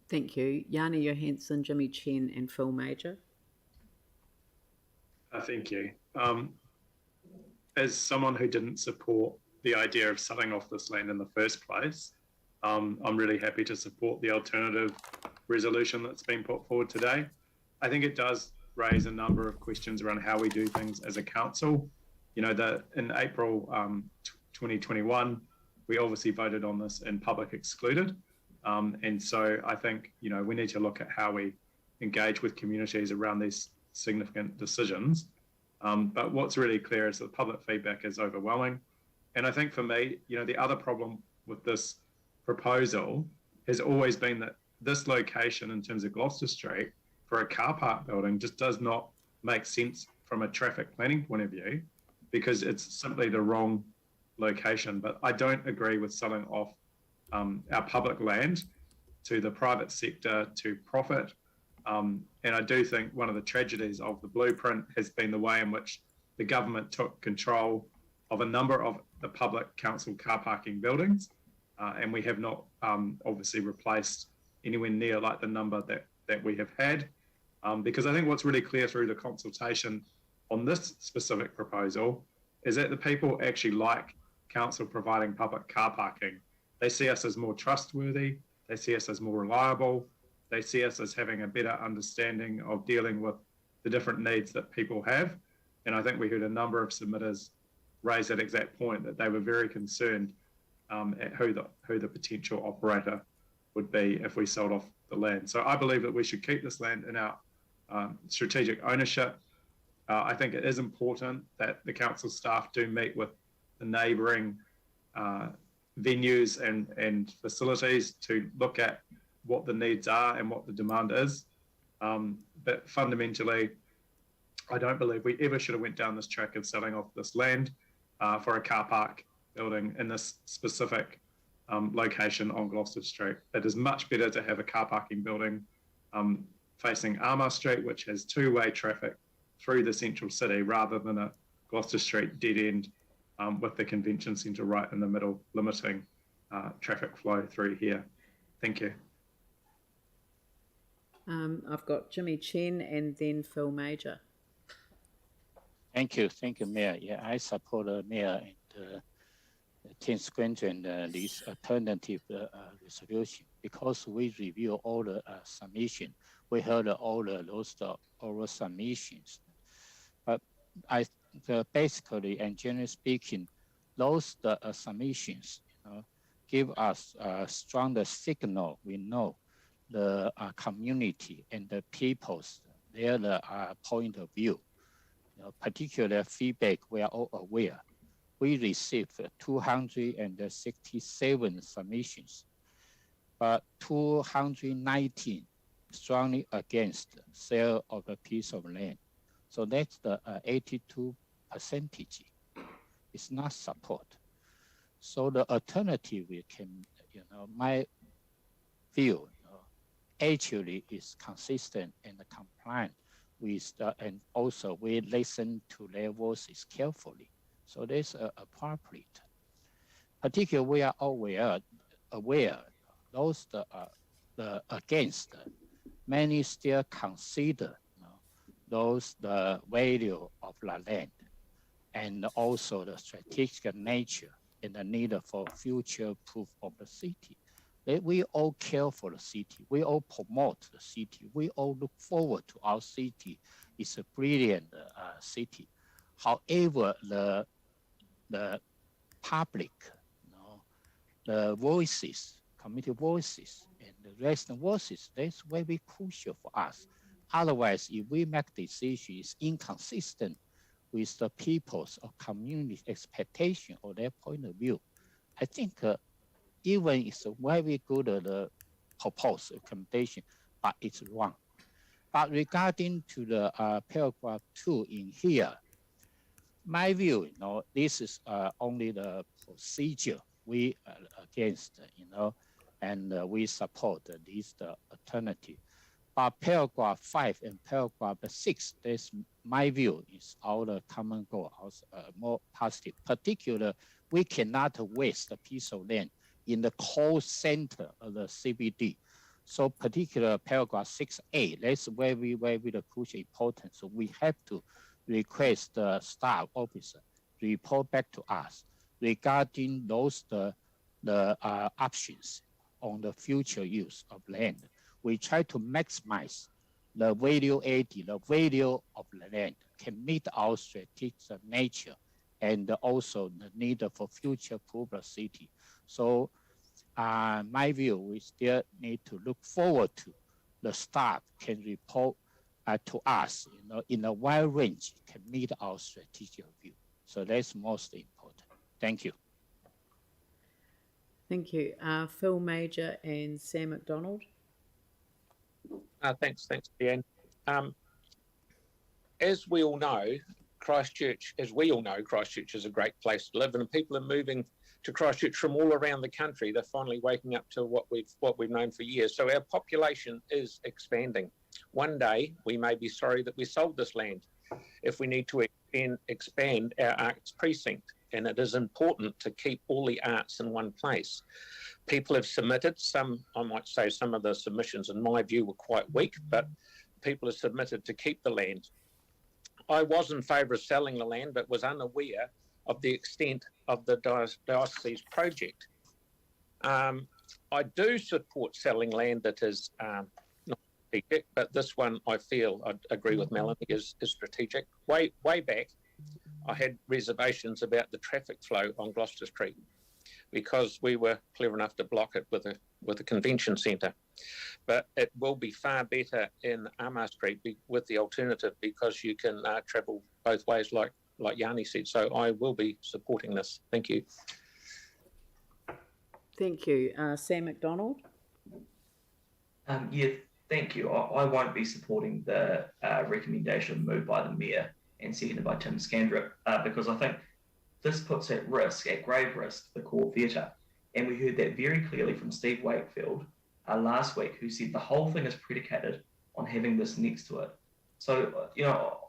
Thank you. Yanni Johansson, Jimmy Chen, and Phil Major. Thank you. As someone who didn't support the idea of selling off this land in the first place, I'm really happy to support the alternative resolution that's been put forward today. I think it does raise a number of questions around how we do things as a council. You know, that in April 2021, we obviously voted on this in public excluded. And so I think, you know, we need to look at how we engage with communities around these significant decisions. But what's really clear is that public feedback is overwhelming. And I think for me, you know, the other problem with this proposal has always been that this location in terms of Gloucester Street for a car park building just does not make sense from a traffic planning point of view, because it's simply the wrong location. But I don't agree with selling off our public land to the private sector to profit. And I do think one of the tragedies of the blueprint has been the way in which the government took control of a number of the public council car parking buildings. And we have not obviously replaced anywhere near like the number that we have had. Because I think what's really clear through the consultation on this specific proposal is that the people actually like council providing public car parking. They see us as more trustworthy. They see us as more reliable. They see us as having a better understanding of dealing with the different needs that people have. And I think we heard a number of submitters raise that exact point, that they were very concerned at who the potential operator would be if we sold off the land. So I believe that we should keep this land in our strategic ownership. I think it is important that the council staff do meet with the neighbouring venues and facilities to look at what the needs are and what the demand is. But fundamentally, I don't believe we ever should have went down this track of selling off this land for a car park building in this specific location on Gloucester Street. It is much better to have a car parking building facing Armour Street, which has two-way traffic through the central city, rather than a Gloucester Street dead end with the convention centre right in the middle, limiting traffic flow through here. Thank you. I've got Jimmy Chen and then Phil Major. Thank you, Mayor. Yeah, I support Mayor and Tim Squinter and this alternative resolution, because we review all the submission. We heard all those oral submissions. But basically and generally speaking, those submissions give us a stronger signal. We know the community and the people's their point of view. Particular feedback, we are all aware. We received 267 submissions, but 219 strongly against sale of a piece of land. So that's the 82%. It's not support. So the alternative we can, my view, actually is consistent and compliant with and also we listen to their voices carefully. So that's appropriate. Particularly, we are aware those the against many still consider those the value of the land and also the strategic nature and the need for future proof of the city. We all care for the city. We all promote the city. We all look forward to our city. It's a brilliant city. However, the public, the voices, community voices, and the resident voices, that's very crucial for us. Otherwise, if we make decisions inconsistent with the people's or community expectation or their point of view, I think even it's a very good proposed recommendation, but it's wrong. But regarding to the paragraph 2 in here, my view, this is only the procedure we against, and we support this the alternative. But paragraph 5 and paragraph 6, that's my view, is our common goal, more positive. Particularly, we cannot waste a piece of land in the core center of the CBD. So particular paragraph 6A, that's very, very crucial important. So we have to request the staff officer report back to us regarding those the options on the future use of land. We try to maximize the value added, the value of the land can meet our strategic nature and also the need for future proof of city. So my view, we still need to look forward to the staff can report to us, in a wide range, can meet our strategic view. So that's most important. Thank you. Thank you. Phil Major and Sam McDonald. Thanks, Deanne. As we all know, Christchurch is a great place to live, and people are moving to Christchurch from all around the country. They're finally waking up to what we've known for years. So our population is expanding. One day we may be sorry that we sold this land if we need to expand our arts precinct, and it is important to keep all the arts in one place. People have submitted some of the submissions in my view were quite weak, but people have submitted to keep the land. I was in favour of selling the land, but was unaware of the extent of the diocese project. I do support selling land that is not strategic, but this one I feel, I agree with Melanie, is strategic. Way back, I had reservations about the traffic flow on Gloucester Street because we were clever enough to block it with a convention centre. But it will be far better in Armour Street with the alternative, because you can travel both ways, like Yanni said. So I will be supporting this. Thank you. Thank you. Sam McDonald? Yeah, thank you. I won't be supporting the recommendation moved by the Mayor and seconded by Tim Scandrett, because I think this puts at grave risk, the Court Theatre. And we heard that very clearly from Steve Wakefield last week, who said the whole thing is predicated on having this next to it. So,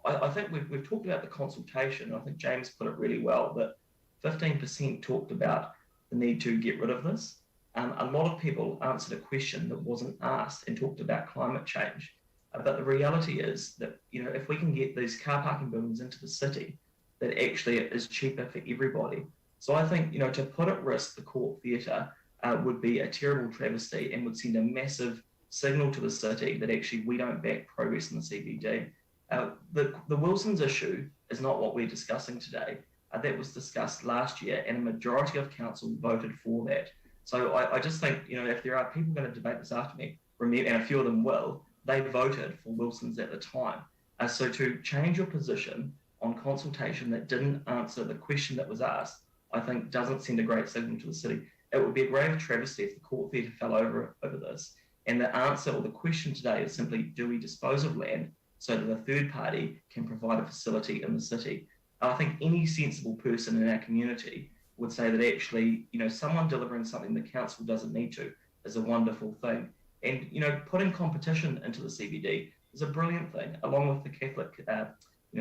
I think we've talked about the consultation. I think James put it really well, that 15% talked about the need to get rid of this. A lot of people answered a question that wasn't asked and talked about climate change. But the reality is that, if we can get these car parking buildings into the city, that actually it is cheaper for everybody. So I think, to put at risk the Court Theatre would be a terrible travesty and would send a massive signal to the city that actually we don't back progress in the CBD. The Wilson's issue is not what we're discussing today. That was discussed last year, and a majority of council voted for that. So I just think, if there are people going to debate this after me, and a few of them will, they voted for Wilson's at the time. So to change your position on consultation that didn't answer the question that was asked, I think doesn't send a great signal to the city. It would be a grave travesty if the Court Theatre fell over this. And the answer, or the question today, is simply, do we dispose of land so that a third party can provide a facility in the city? I think any sensible person in our community would say that actually, someone delivering something the council doesn't need to is a wonderful thing. And, putting competition into the CBD is a brilliant thing, along with the Catholic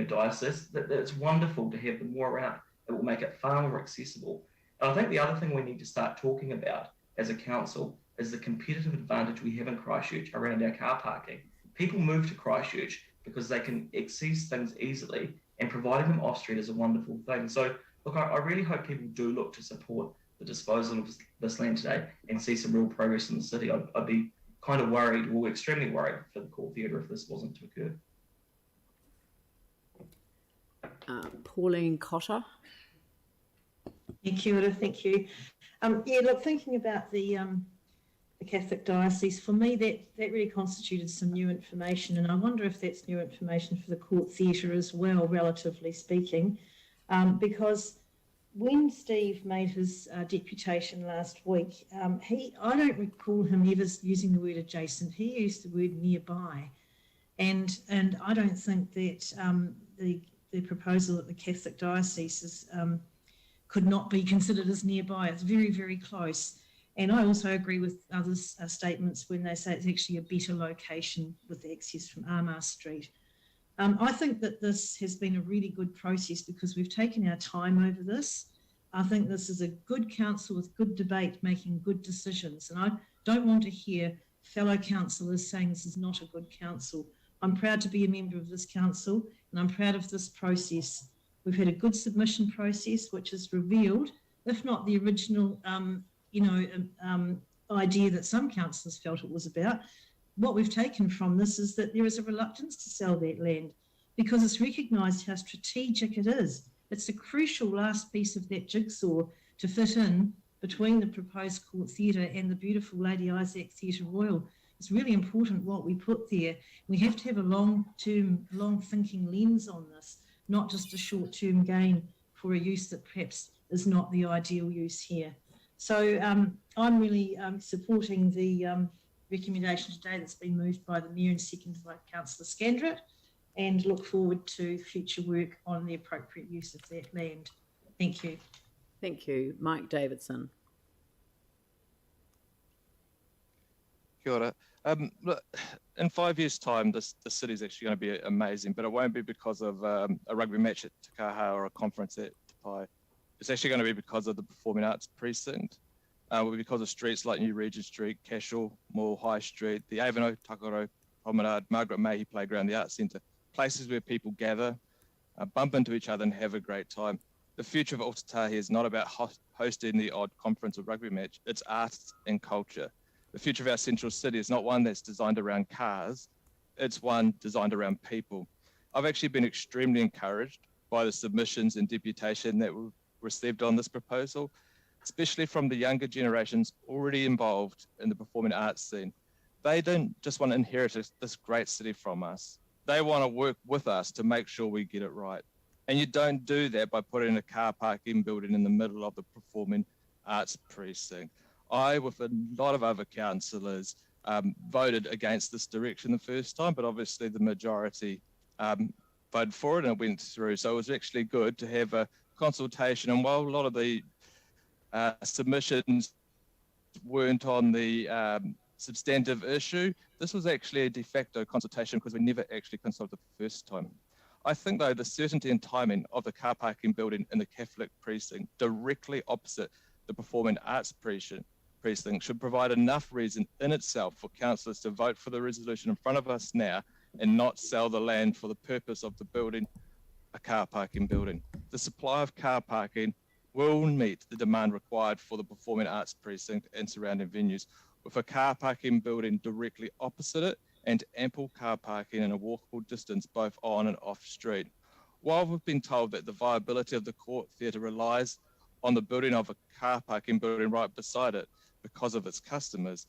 diocese. That it's wonderful to have them more around. It will make it far more accessible. And I think the other thing we need to start talking about as a council is the competitive advantage we have in Christchurch around our car parking. People move to Christchurch because they can access things easily, and providing them off-street is a wonderful thing. So, look, I really hope people do look to support the disposal of this land today and see some real progress in the city. I'd be kind of worried, or extremely worried, for the Court Theatre if this wasn't to occur. Pauline Cotter. Kia ora, thank you. Look, thinking about the Catholic diocese, for me that really constituted some new information, and I wonder if that's new information for the Court Theatre as well, relatively speaking, because when Steve made his deputation last week, I don't recall him ever using the word adjacent. He used the word nearby, and I don't think that the proposal that the Catholic diocese is, could not be considered as nearby. It's very, very close. And I also agree with others' statements when they say it's actually a better location with access from Armour Street. I think that this has been a really good process because we've taken our time over this. I think this is a good council with good debate, making good decisions. And I don't want to hear fellow councillors saying this is not a good council. I'm proud to be a member of this council, and I'm proud of this process. We've had a good submission process, which has revealed, if not the original, idea that some councillors felt it was about. What we've taken from this is that there is a reluctance to sell that land because it's recognised how strategic it is. It's a crucial last piece of that jigsaw to fit in between the proposed Court Theatre and the beautiful Lady Isaac Theatre Royal. It's really important what we put there. We have to have a long-term, long-thinking lens on this, not just a short-term gain for a use that perhaps is not the ideal use here. So I'm really supporting the recommendation today that's been moved by the Mayor and seconded by Councillor Scandrett, and look forward to future work on the appropriate use of that land. Thank you. Thank you. Mike Davidson. Kia ora. Look, in 5 years' time, the city's actually going to be amazing, but it won't be because of a rugby match at Te Kaha or a conference at Te Pai. It's actually going to be because of the Performing Arts Precinct. Will be because of streets like New Regent Street, Cashel, Mall, High Street, the Aveno, Takaro Promenade, Margaret Mahy Playground, the Arts Centre, places where people gather, bump into each other and have a great time. The future of Otatahi is not about hosting the odd conference or rugby match, it's arts and culture. The future of our central city is not one that's designed around cars, it's one designed around people. I've actually been extremely encouraged by the submissions and deputation that we've received on this proposal, especially from the younger generations already involved in the performing arts scene. They don't just want to inherit this great city from us. They want to work with us to make sure we get it right. And you don't do that by putting a car parking building in the middle of the performing arts precinct. I, with a lot of other councillors, voted against this direction the first time, but obviously the majority voted for it and it went through. So it was actually good to have a consultation. And while a lot of the submissions weren't on the substantive issue, this was actually a de facto consultation because we never actually consulted the first time. I think, though, the certainty and timing of the car parking building in the Catholic precinct directly opposite the Performing Arts precinct should provide enough reason in itself for councillors to vote for the resolution in front of us now and not sell the land for the purpose of the building a car parking building. The supply of car parking will meet the demand required for the Performing Arts precinct and surrounding venues, with a car parking building directly opposite it and ample car parking in a walkable distance both on and off street. While we've been told that the viability of the Court Theatre relies on the building of a car parking building right beside it because of its customers,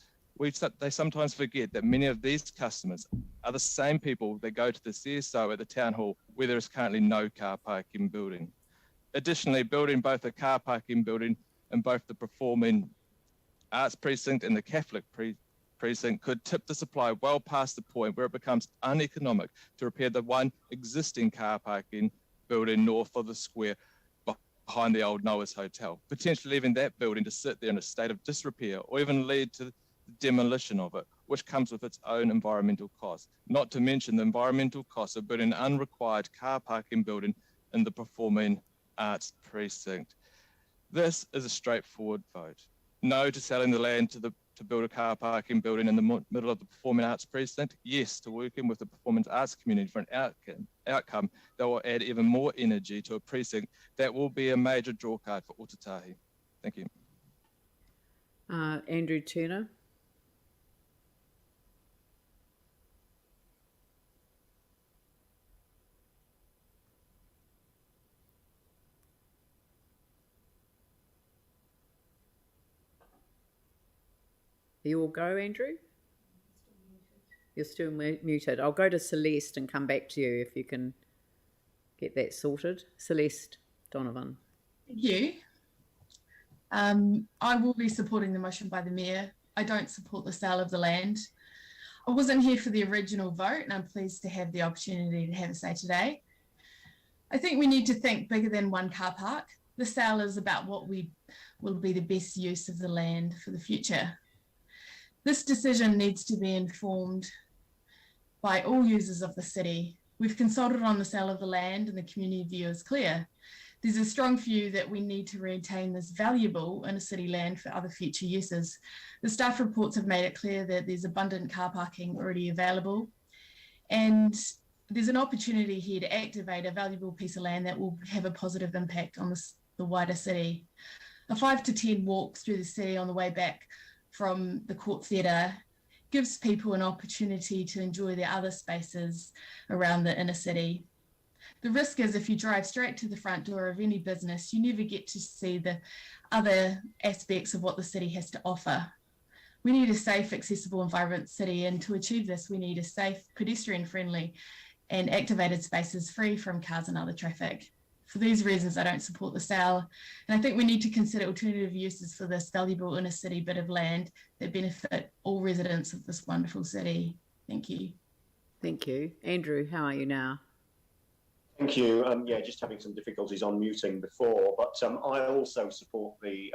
they sometimes forget that many of these customers are the same people that go to the CSO at the Town Hall where there is currently no car parking building. Additionally, building both a car parking building in both the Performing Arts Precinct and the Catholic Precinct could tip the supply well past the point where it becomes uneconomic to repair the one existing car parking building north of the square behind the old Noah's Hotel, potentially leaving that building to sit there in a state of disrepair or even lead to the demolition of it, which comes with its own environmental costs, not to mention the environmental costs of building an unrequired car parking building in the Performing Arts Precinct. This is a straightforward vote. No to selling the land to build a car parking building in the middle of the Performing Arts Precinct. Yes to working with the performance arts community for an outcome that will add even more energy to a precinct that will be a major drawcard for Otatahi. Thank you. Andrew Turner. You all go, Andrew? You're still muted. I'll go to Celeste and come back to you if you can get that sorted. Celeste Donovan. Thank you. I will be supporting the motion by the Mayor. I don't support the sale of the land. I wasn't here for the original vote and I'm pleased to have the opportunity to have a say today. I think we need to think bigger than one car park. The sale is about what will be the best use of the land for the future. This decision needs to be informed by all users of the city. We've consulted on the sale of the land and the community view is clear. There's a strong view that we need to retain this valuable inner city land for other future uses. The staff reports have made it clear that there's abundant car parking already available and there's an opportunity here to activate a valuable piece of land that will have a positive impact on the wider city. A 5 to 10 walks through the city on the way back from the Court Theatre gives people an opportunity to enjoy their other spaces around the inner city. The risk is if you drive straight to the front door of any business, you never get to see the other aspects of what the city has to offer. We need a safe, accessible and vibrant city, and to achieve this, we need a safe, pedestrian-friendly and activated spaces free from cars and other traffic. For these reasons, I don't support the sale. And I think we need to consider alternative uses for this valuable inner city bit of land that benefit all residents of this wonderful city. Thank you. Thank you. Andrew, how are you now? Thank you. Yeah, just having some difficulties on muting before, but I also support the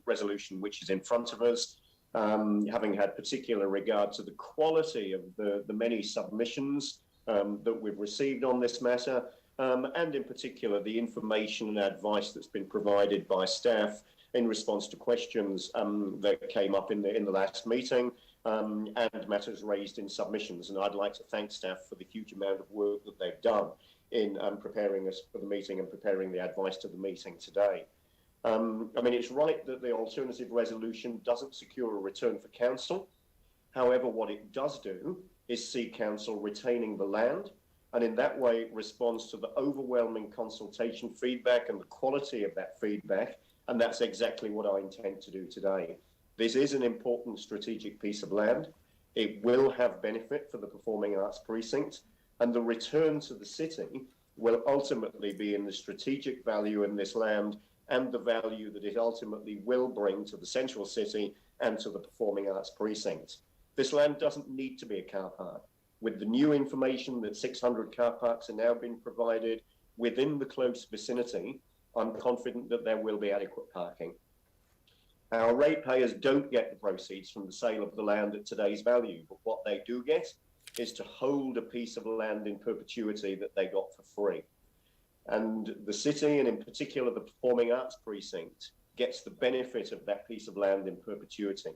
resolution which is in front of us, having had particular regard to the quality of the many submissions that we've received on this matter, and in particular the information and advice that's been provided by staff in response to questions that came up in the last meeting, and matters raised in submissions. And I'd like to thank staff for the huge amount of work that they've done in preparing us for the meeting and preparing the advice to the meeting today. I mean, it's right that the alternative resolution doesn't secure a return for council. However, what it does do is see council retaining the land, and in that way it responds to the overwhelming consultation feedback and the quality of that feedback, and that's exactly what I intend to do today. This is an important strategic piece of land. It will have benefit for the Performing Arts Precinct, and the return to the city will ultimately be in the strategic value in this land and the value that it ultimately will bring to the central city and to the Performing Arts Precinct. This land doesn't need to be a car park. With the new information that 600 car parks are now being provided within the close vicinity, I'm confident that there will be adequate parking. Our ratepayers don't get the proceeds from the sale of the land at today's value, but what they do get is to hold a piece of land in perpetuity that they got for free. And the city, and in particular the Performing Arts Precinct, gets the benefit of that piece of land in perpetuity.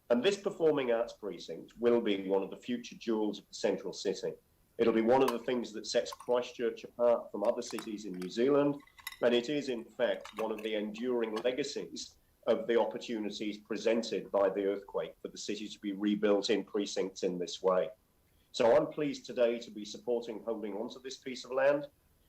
And this Performing Arts Precinct will be one of the future jewels of the central city. It'll be one of the things that sets Christchurch apart from other cities in New Zealand, and it is in fact one of the enduring legacies of the opportunities presented by the earthquake for the city to be rebuilt in precincts in this way. So I'm pleased today to be supporting holding on to this piece of land,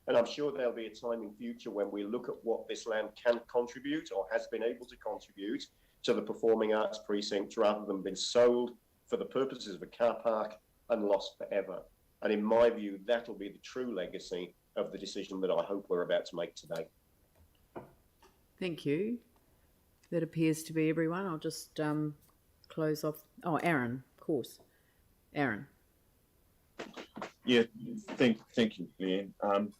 and I'm sure there'll be a time in future when we look at what this land can contribute or has been able to contribute to the Performing Arts Precinct rather than been sold for the purposes of a car park and lost forever. And in my view, that'll be the true legacy of the decision that I hope we're about to make today. Thank you. That appears to be everyone. I'll just close off. Oh, Aaron, of course. Aaron. Yeah, thank you, Leanne.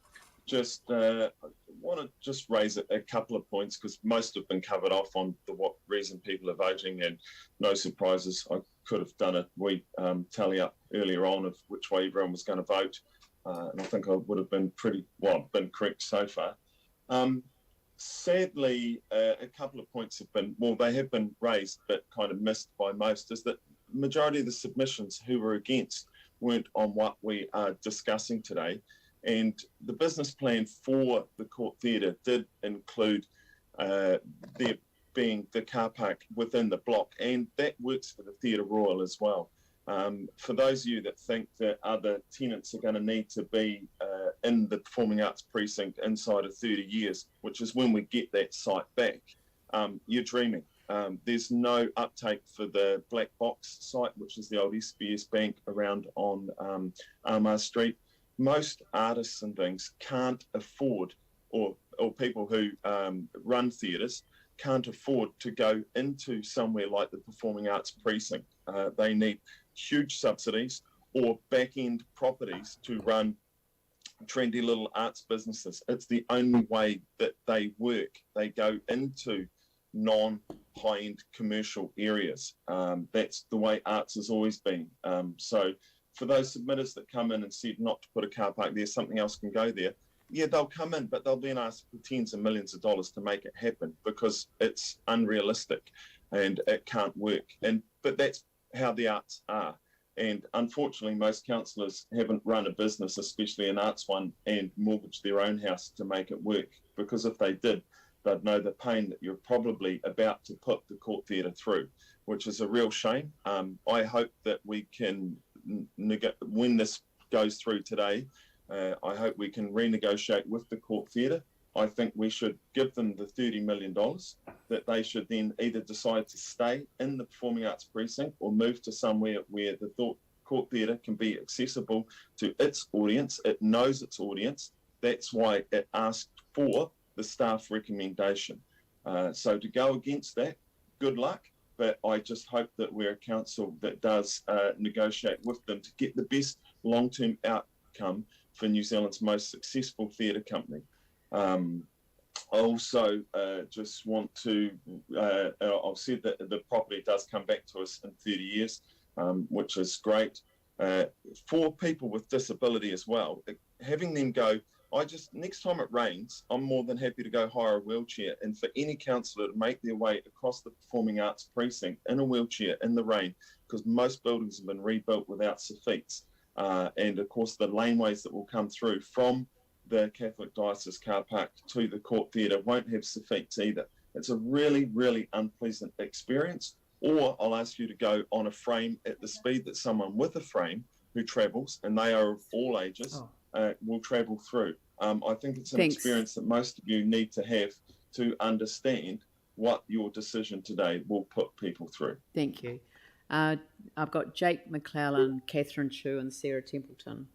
Just want to just raise a couple of points because most have been covered off on what reason people are voting, and no surprises. I could have done a wee tally up earlier on of which way everyone was going to vote, and I think I would have been been correct so far. Sadly, a couple of points have been, they have been raised but kind of missed by most, is that the majority of the submissions who were against weren't on what we are discussing today. And the business plan for the Court Theatre did include there being the car park within the block, and that works for the Theatre Royal as well. For those of you that think that other tenants are going to need to be in the Performing Arts Precinct inside of 30 years, which is when we get that site back, you're dreaming. There's no uptake for the Black Box site, which is the old SBS Bank around on Armagh Street. Most artists and things can't afford, or people who run theatres can't afford to go into somewhere like the Performing Arts Precinct. They need huge subsidies or back-end properties to run trendy little arts businesses. It's the only way that they work. They go into non-high-end commercial areas. That's the way arts has always been. So for those submitters that come in and said not to put a car park there, something else can go there, yeah, they'll come in, but they'll then ask for tens of millions of dollars to make it happen because it's unrealistic and it can't work. But that's how the arts are. And unfortunately, most councillors haven't run a business, especially an arts one, and mortgaged their own house to make it work. Because if they did, they'd know the pain that you're probably about to put the Court Theatre through, which is a real shame. I hope that we can, when this goes through today, I hope we can renegotiate with the Court Theatre. I think we should give them the $30 million, that they should then either decide to stay in the Performing Arts Precinct or move to somewhere where the Court Theatre can be accessible to its audience. It knows its audience. That's why it asked for the staff recommendation. So to go against that, good luck. But I just hope that we're a council that does negotiate with them to get the best long-term outcome for New Zealand's most successful theatre company. I also just want to, I've said that the property does come back to us in 30 years, which is great. For people with disability as well, having them go, next time it rains, I'm more than happy to go hire a wheelchair. And for any councillor to make their way across the Performing Arts Precinct in a wheelchair in the rain, because most buildings have been rebuilt without safeties. And of course, the laneways that will come through from the Catholic Diocese car park to the Court Theatre won't have safeties either. It's a really, really unpleasant experience. Or I'll ask you to go on a frame at the speed that someone with a frame who travels, and they are of all ages, will travel through. I think it's an experience that most of you need to have to understand what your decision today will put people through. Thank you. I've got Jake McClellan, Catherine Chu and Sarah Templeton.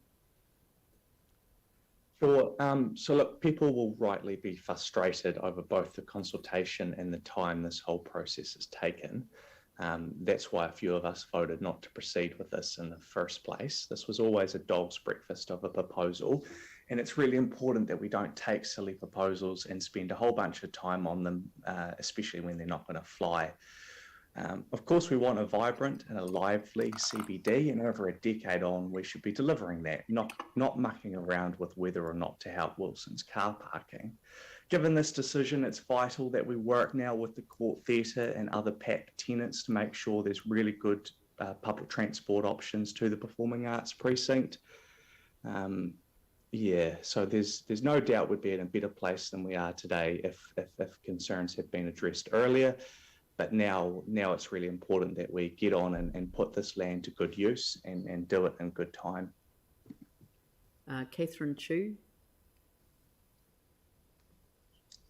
Sure. So look, people will rightly be frustrated over both the consultation and the time this whole process has taken. That's why a few of us voted not to proceed with this in the first place. This was always a dog's breakfast of a proposal, and it's really important that we don't take silly proposals and spend a whole bunch of time on them, especially when they're not going to fly. Of course, we want a vibrant and a lively CBD, and over a decade on, we should be delivering that, not mucking around with whether or not to help Wilson's car parking. Given this decision, it's vital that we work now with the Court Theatre and other PAC tenants to make sure there's really good public transport options to the Performing Arts Precinct. So there's no doubt we'd be in a better place than we are today if concerns had been addressed earlier. But now it's really important that we get on and put this land to good use and do it in good time. Catherine Chu.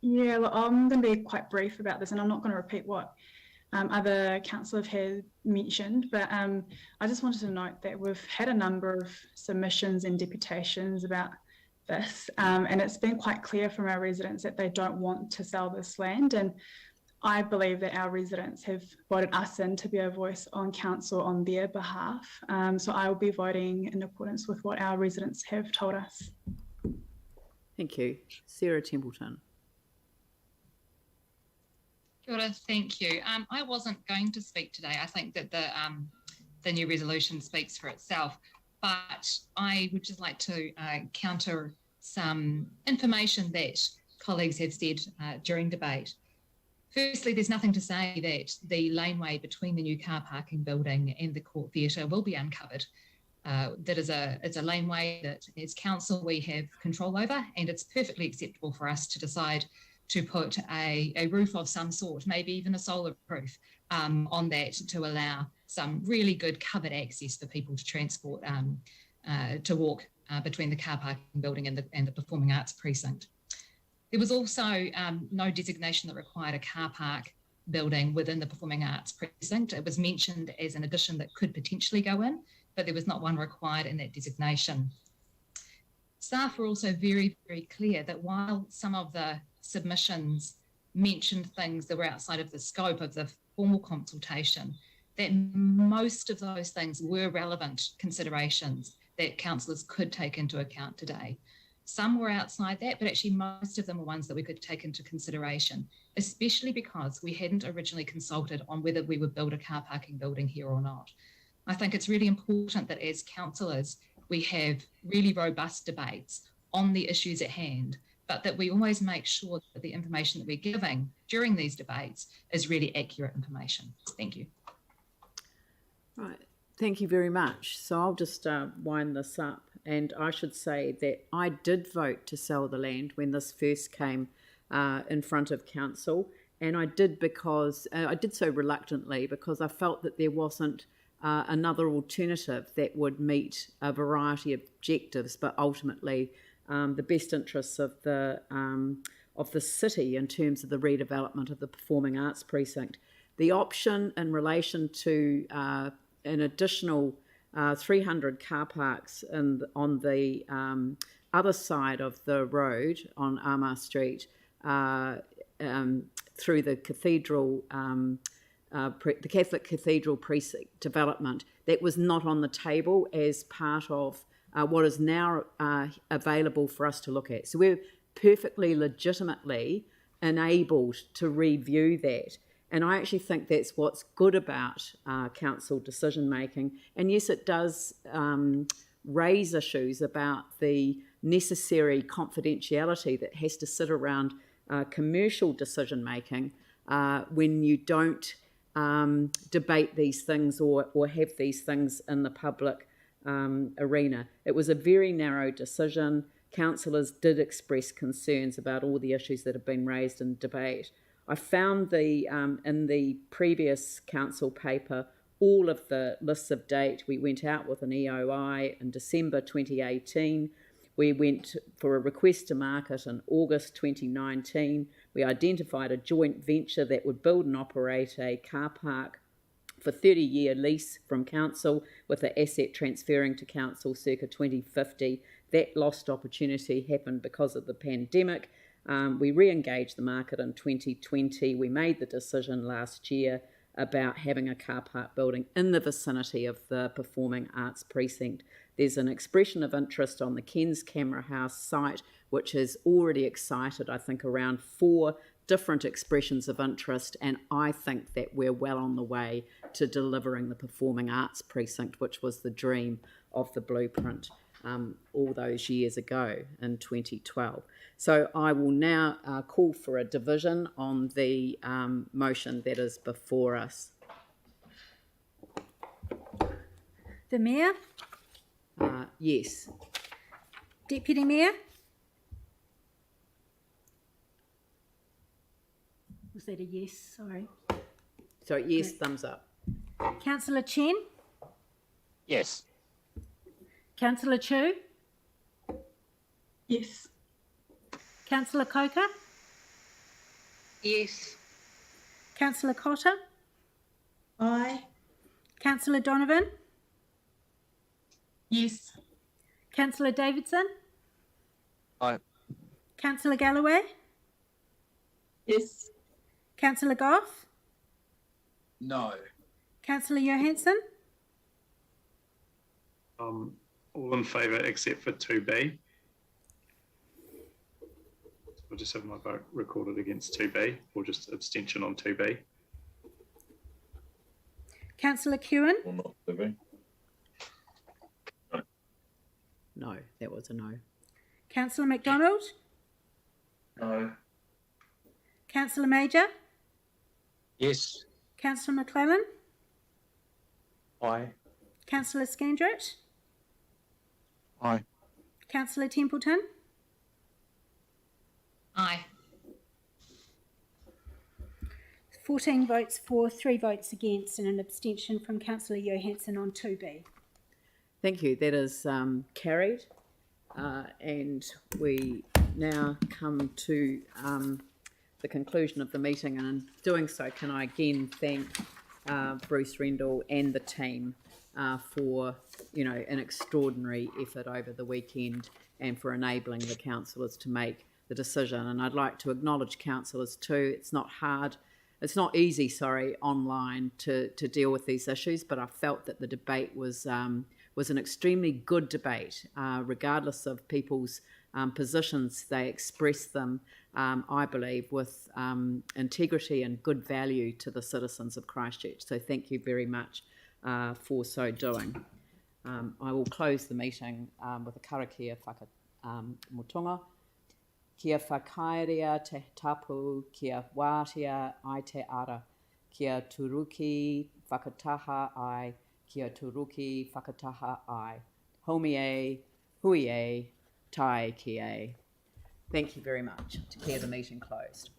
Yeah, look, I'm going to be quite brief about this, and I'm not going to repeat what other councillors have mentioned, but I just wanted to note that we've had a number of submissions and deputations about this, and it's been quite clear from our residents that they don't want to sell this land, and I believe that our residents have voted us in to be a voice on council on their behalf, so I will be voting in accordance with what our residents have told us. Thank you. Sarah Templeton. Kia ora, thank you. I wasn't going to speak today. I think that the new resolution speaks for itself, but I would just like to counter some information that colleagues have said during debate. Firstly, there's nothing to say that the laneway between the new car parking building and the Court Theatre will be uncovered. It's a laneway that as council we have control over, and it's perfectly acceptable for us to decide to put a roof of some sort, maybe even a solar roof, on that to allow some really good covered access for people to transport, to walk between the car parking building and the Performing Arts Precinct. There was also no designation that required a car park building within the Performing Arts Precinct. It was mentioned as an addition that could potentially go in, but there was not one required in that designation. Staff were also very, very clear that while some of the submissions mentioned things that were outside of the scope of the formal consultation, that most of those things were relevant considerations that councillors could take into account today. Some were outside that, but actually most of them were ones that we could take into consideration, especially because we hadn't originally consulted on whether we would build a car parking building here or not. I think it's really important that as councillors, we have really robust debates on the issues at hand, but that we always make sure that the information that we're giving during these debates is really accurate information. Thank you. Right, thank you very much. So I'll just wind this up, and I should say that I did vote to sell the land when this first came in front of council, and I did because I did so reluctantly because I felt that there wasn't another alternative that would meet a variety of objectives, but ultimately the best interests of the city in terms of the redevelopment of the Performing Arts Precinct. The option in relation to an additional 300 car parks on the other side of the road on Armagh Street through the cathedral, the Catholic Cathedral Precinct development, that was not on the table as part of what is now available for us to look at. So we're perfectly legitimately enabled to review that. And I actually think that's what's good about council decision making. And yes, it does raise issues about the necessary confidentiality that has to sit around commercial decision making when you don't debate these things or have these things in the public arena. It was a very narrow decision. Councillors did express concerns about all the issues that have been raised in debate. I found in the previous council paper all of the lists of date. We went out with an EOI in December 2018. We went for a request to market in August 2019. We identified a joint venture that would build and operate a car park for 30-year lease from council, with the asset transferring to council circa 2050. That lost opportunity happened because of the pandemic. We re-engaged the market in 2020. We made the decision last year about having a car park building in the vicinity of the Performing Arts Precinct. There's an expression of interest on the Ken's Camera House site, which has already excited, I think, around 4 different expressions of interest, and I think that we're well on the way to delivering the Performing Arts Precinct, which was the dream of the blueprint all those years ago in 2012. So I will now call for a division on the motion that is before us. The Mayor? Yes. Deputy Mayor? Was that a yes? Sorry. So yes, thumbs up. Councillor Chen? Yes. Councillor Chu? Yes. Councillor Coker? Yes. Councillor Cotter? Aye. Councillor Donovan? Yes. Councillor Davidson? Aye. Councillor Galloway? Yes. Councillor Goff? No. Councillor Johansson? All in favour except for 2B. I'll just have my vote recorded against 2B, or just abstention on 2B. Councillor Kewen? Or not 2B. No, that was a no. Councillor MacDonald? No. Councillor Major? Yes. Councillor McClellan? Aye. Councillor Scandrett? Aye. Councillor Templeton? Aye. 14 votes for, 3 votes against, and an abstention from Councillor Johansson on 2B. Thank you. That is carried. And we now come to the conclusion of the meeting. And in doing so, can I again thank Bruce Rendell and the team for, an extraordinary effort over the weekend and for enabling the councillors to make the decision. And I'd like to acknowledge councillors too. It's not easy, online to deal with these issues, but I felt that the debate was an extremely good debate. Regardless of people's positions, they expressed them, I believe, with integrity and good value to the citizens of Christchurch. So thank you very much for so doing. I will close the meeting with a karakia whakamutunga. Kia whakaerea te tapu, kia wātea ai te ara, kia turuki whakataha ai, kia turuki whakataha ai. Homi e, hui e, tai ki e. Thank you very much. Declare the meeting closed.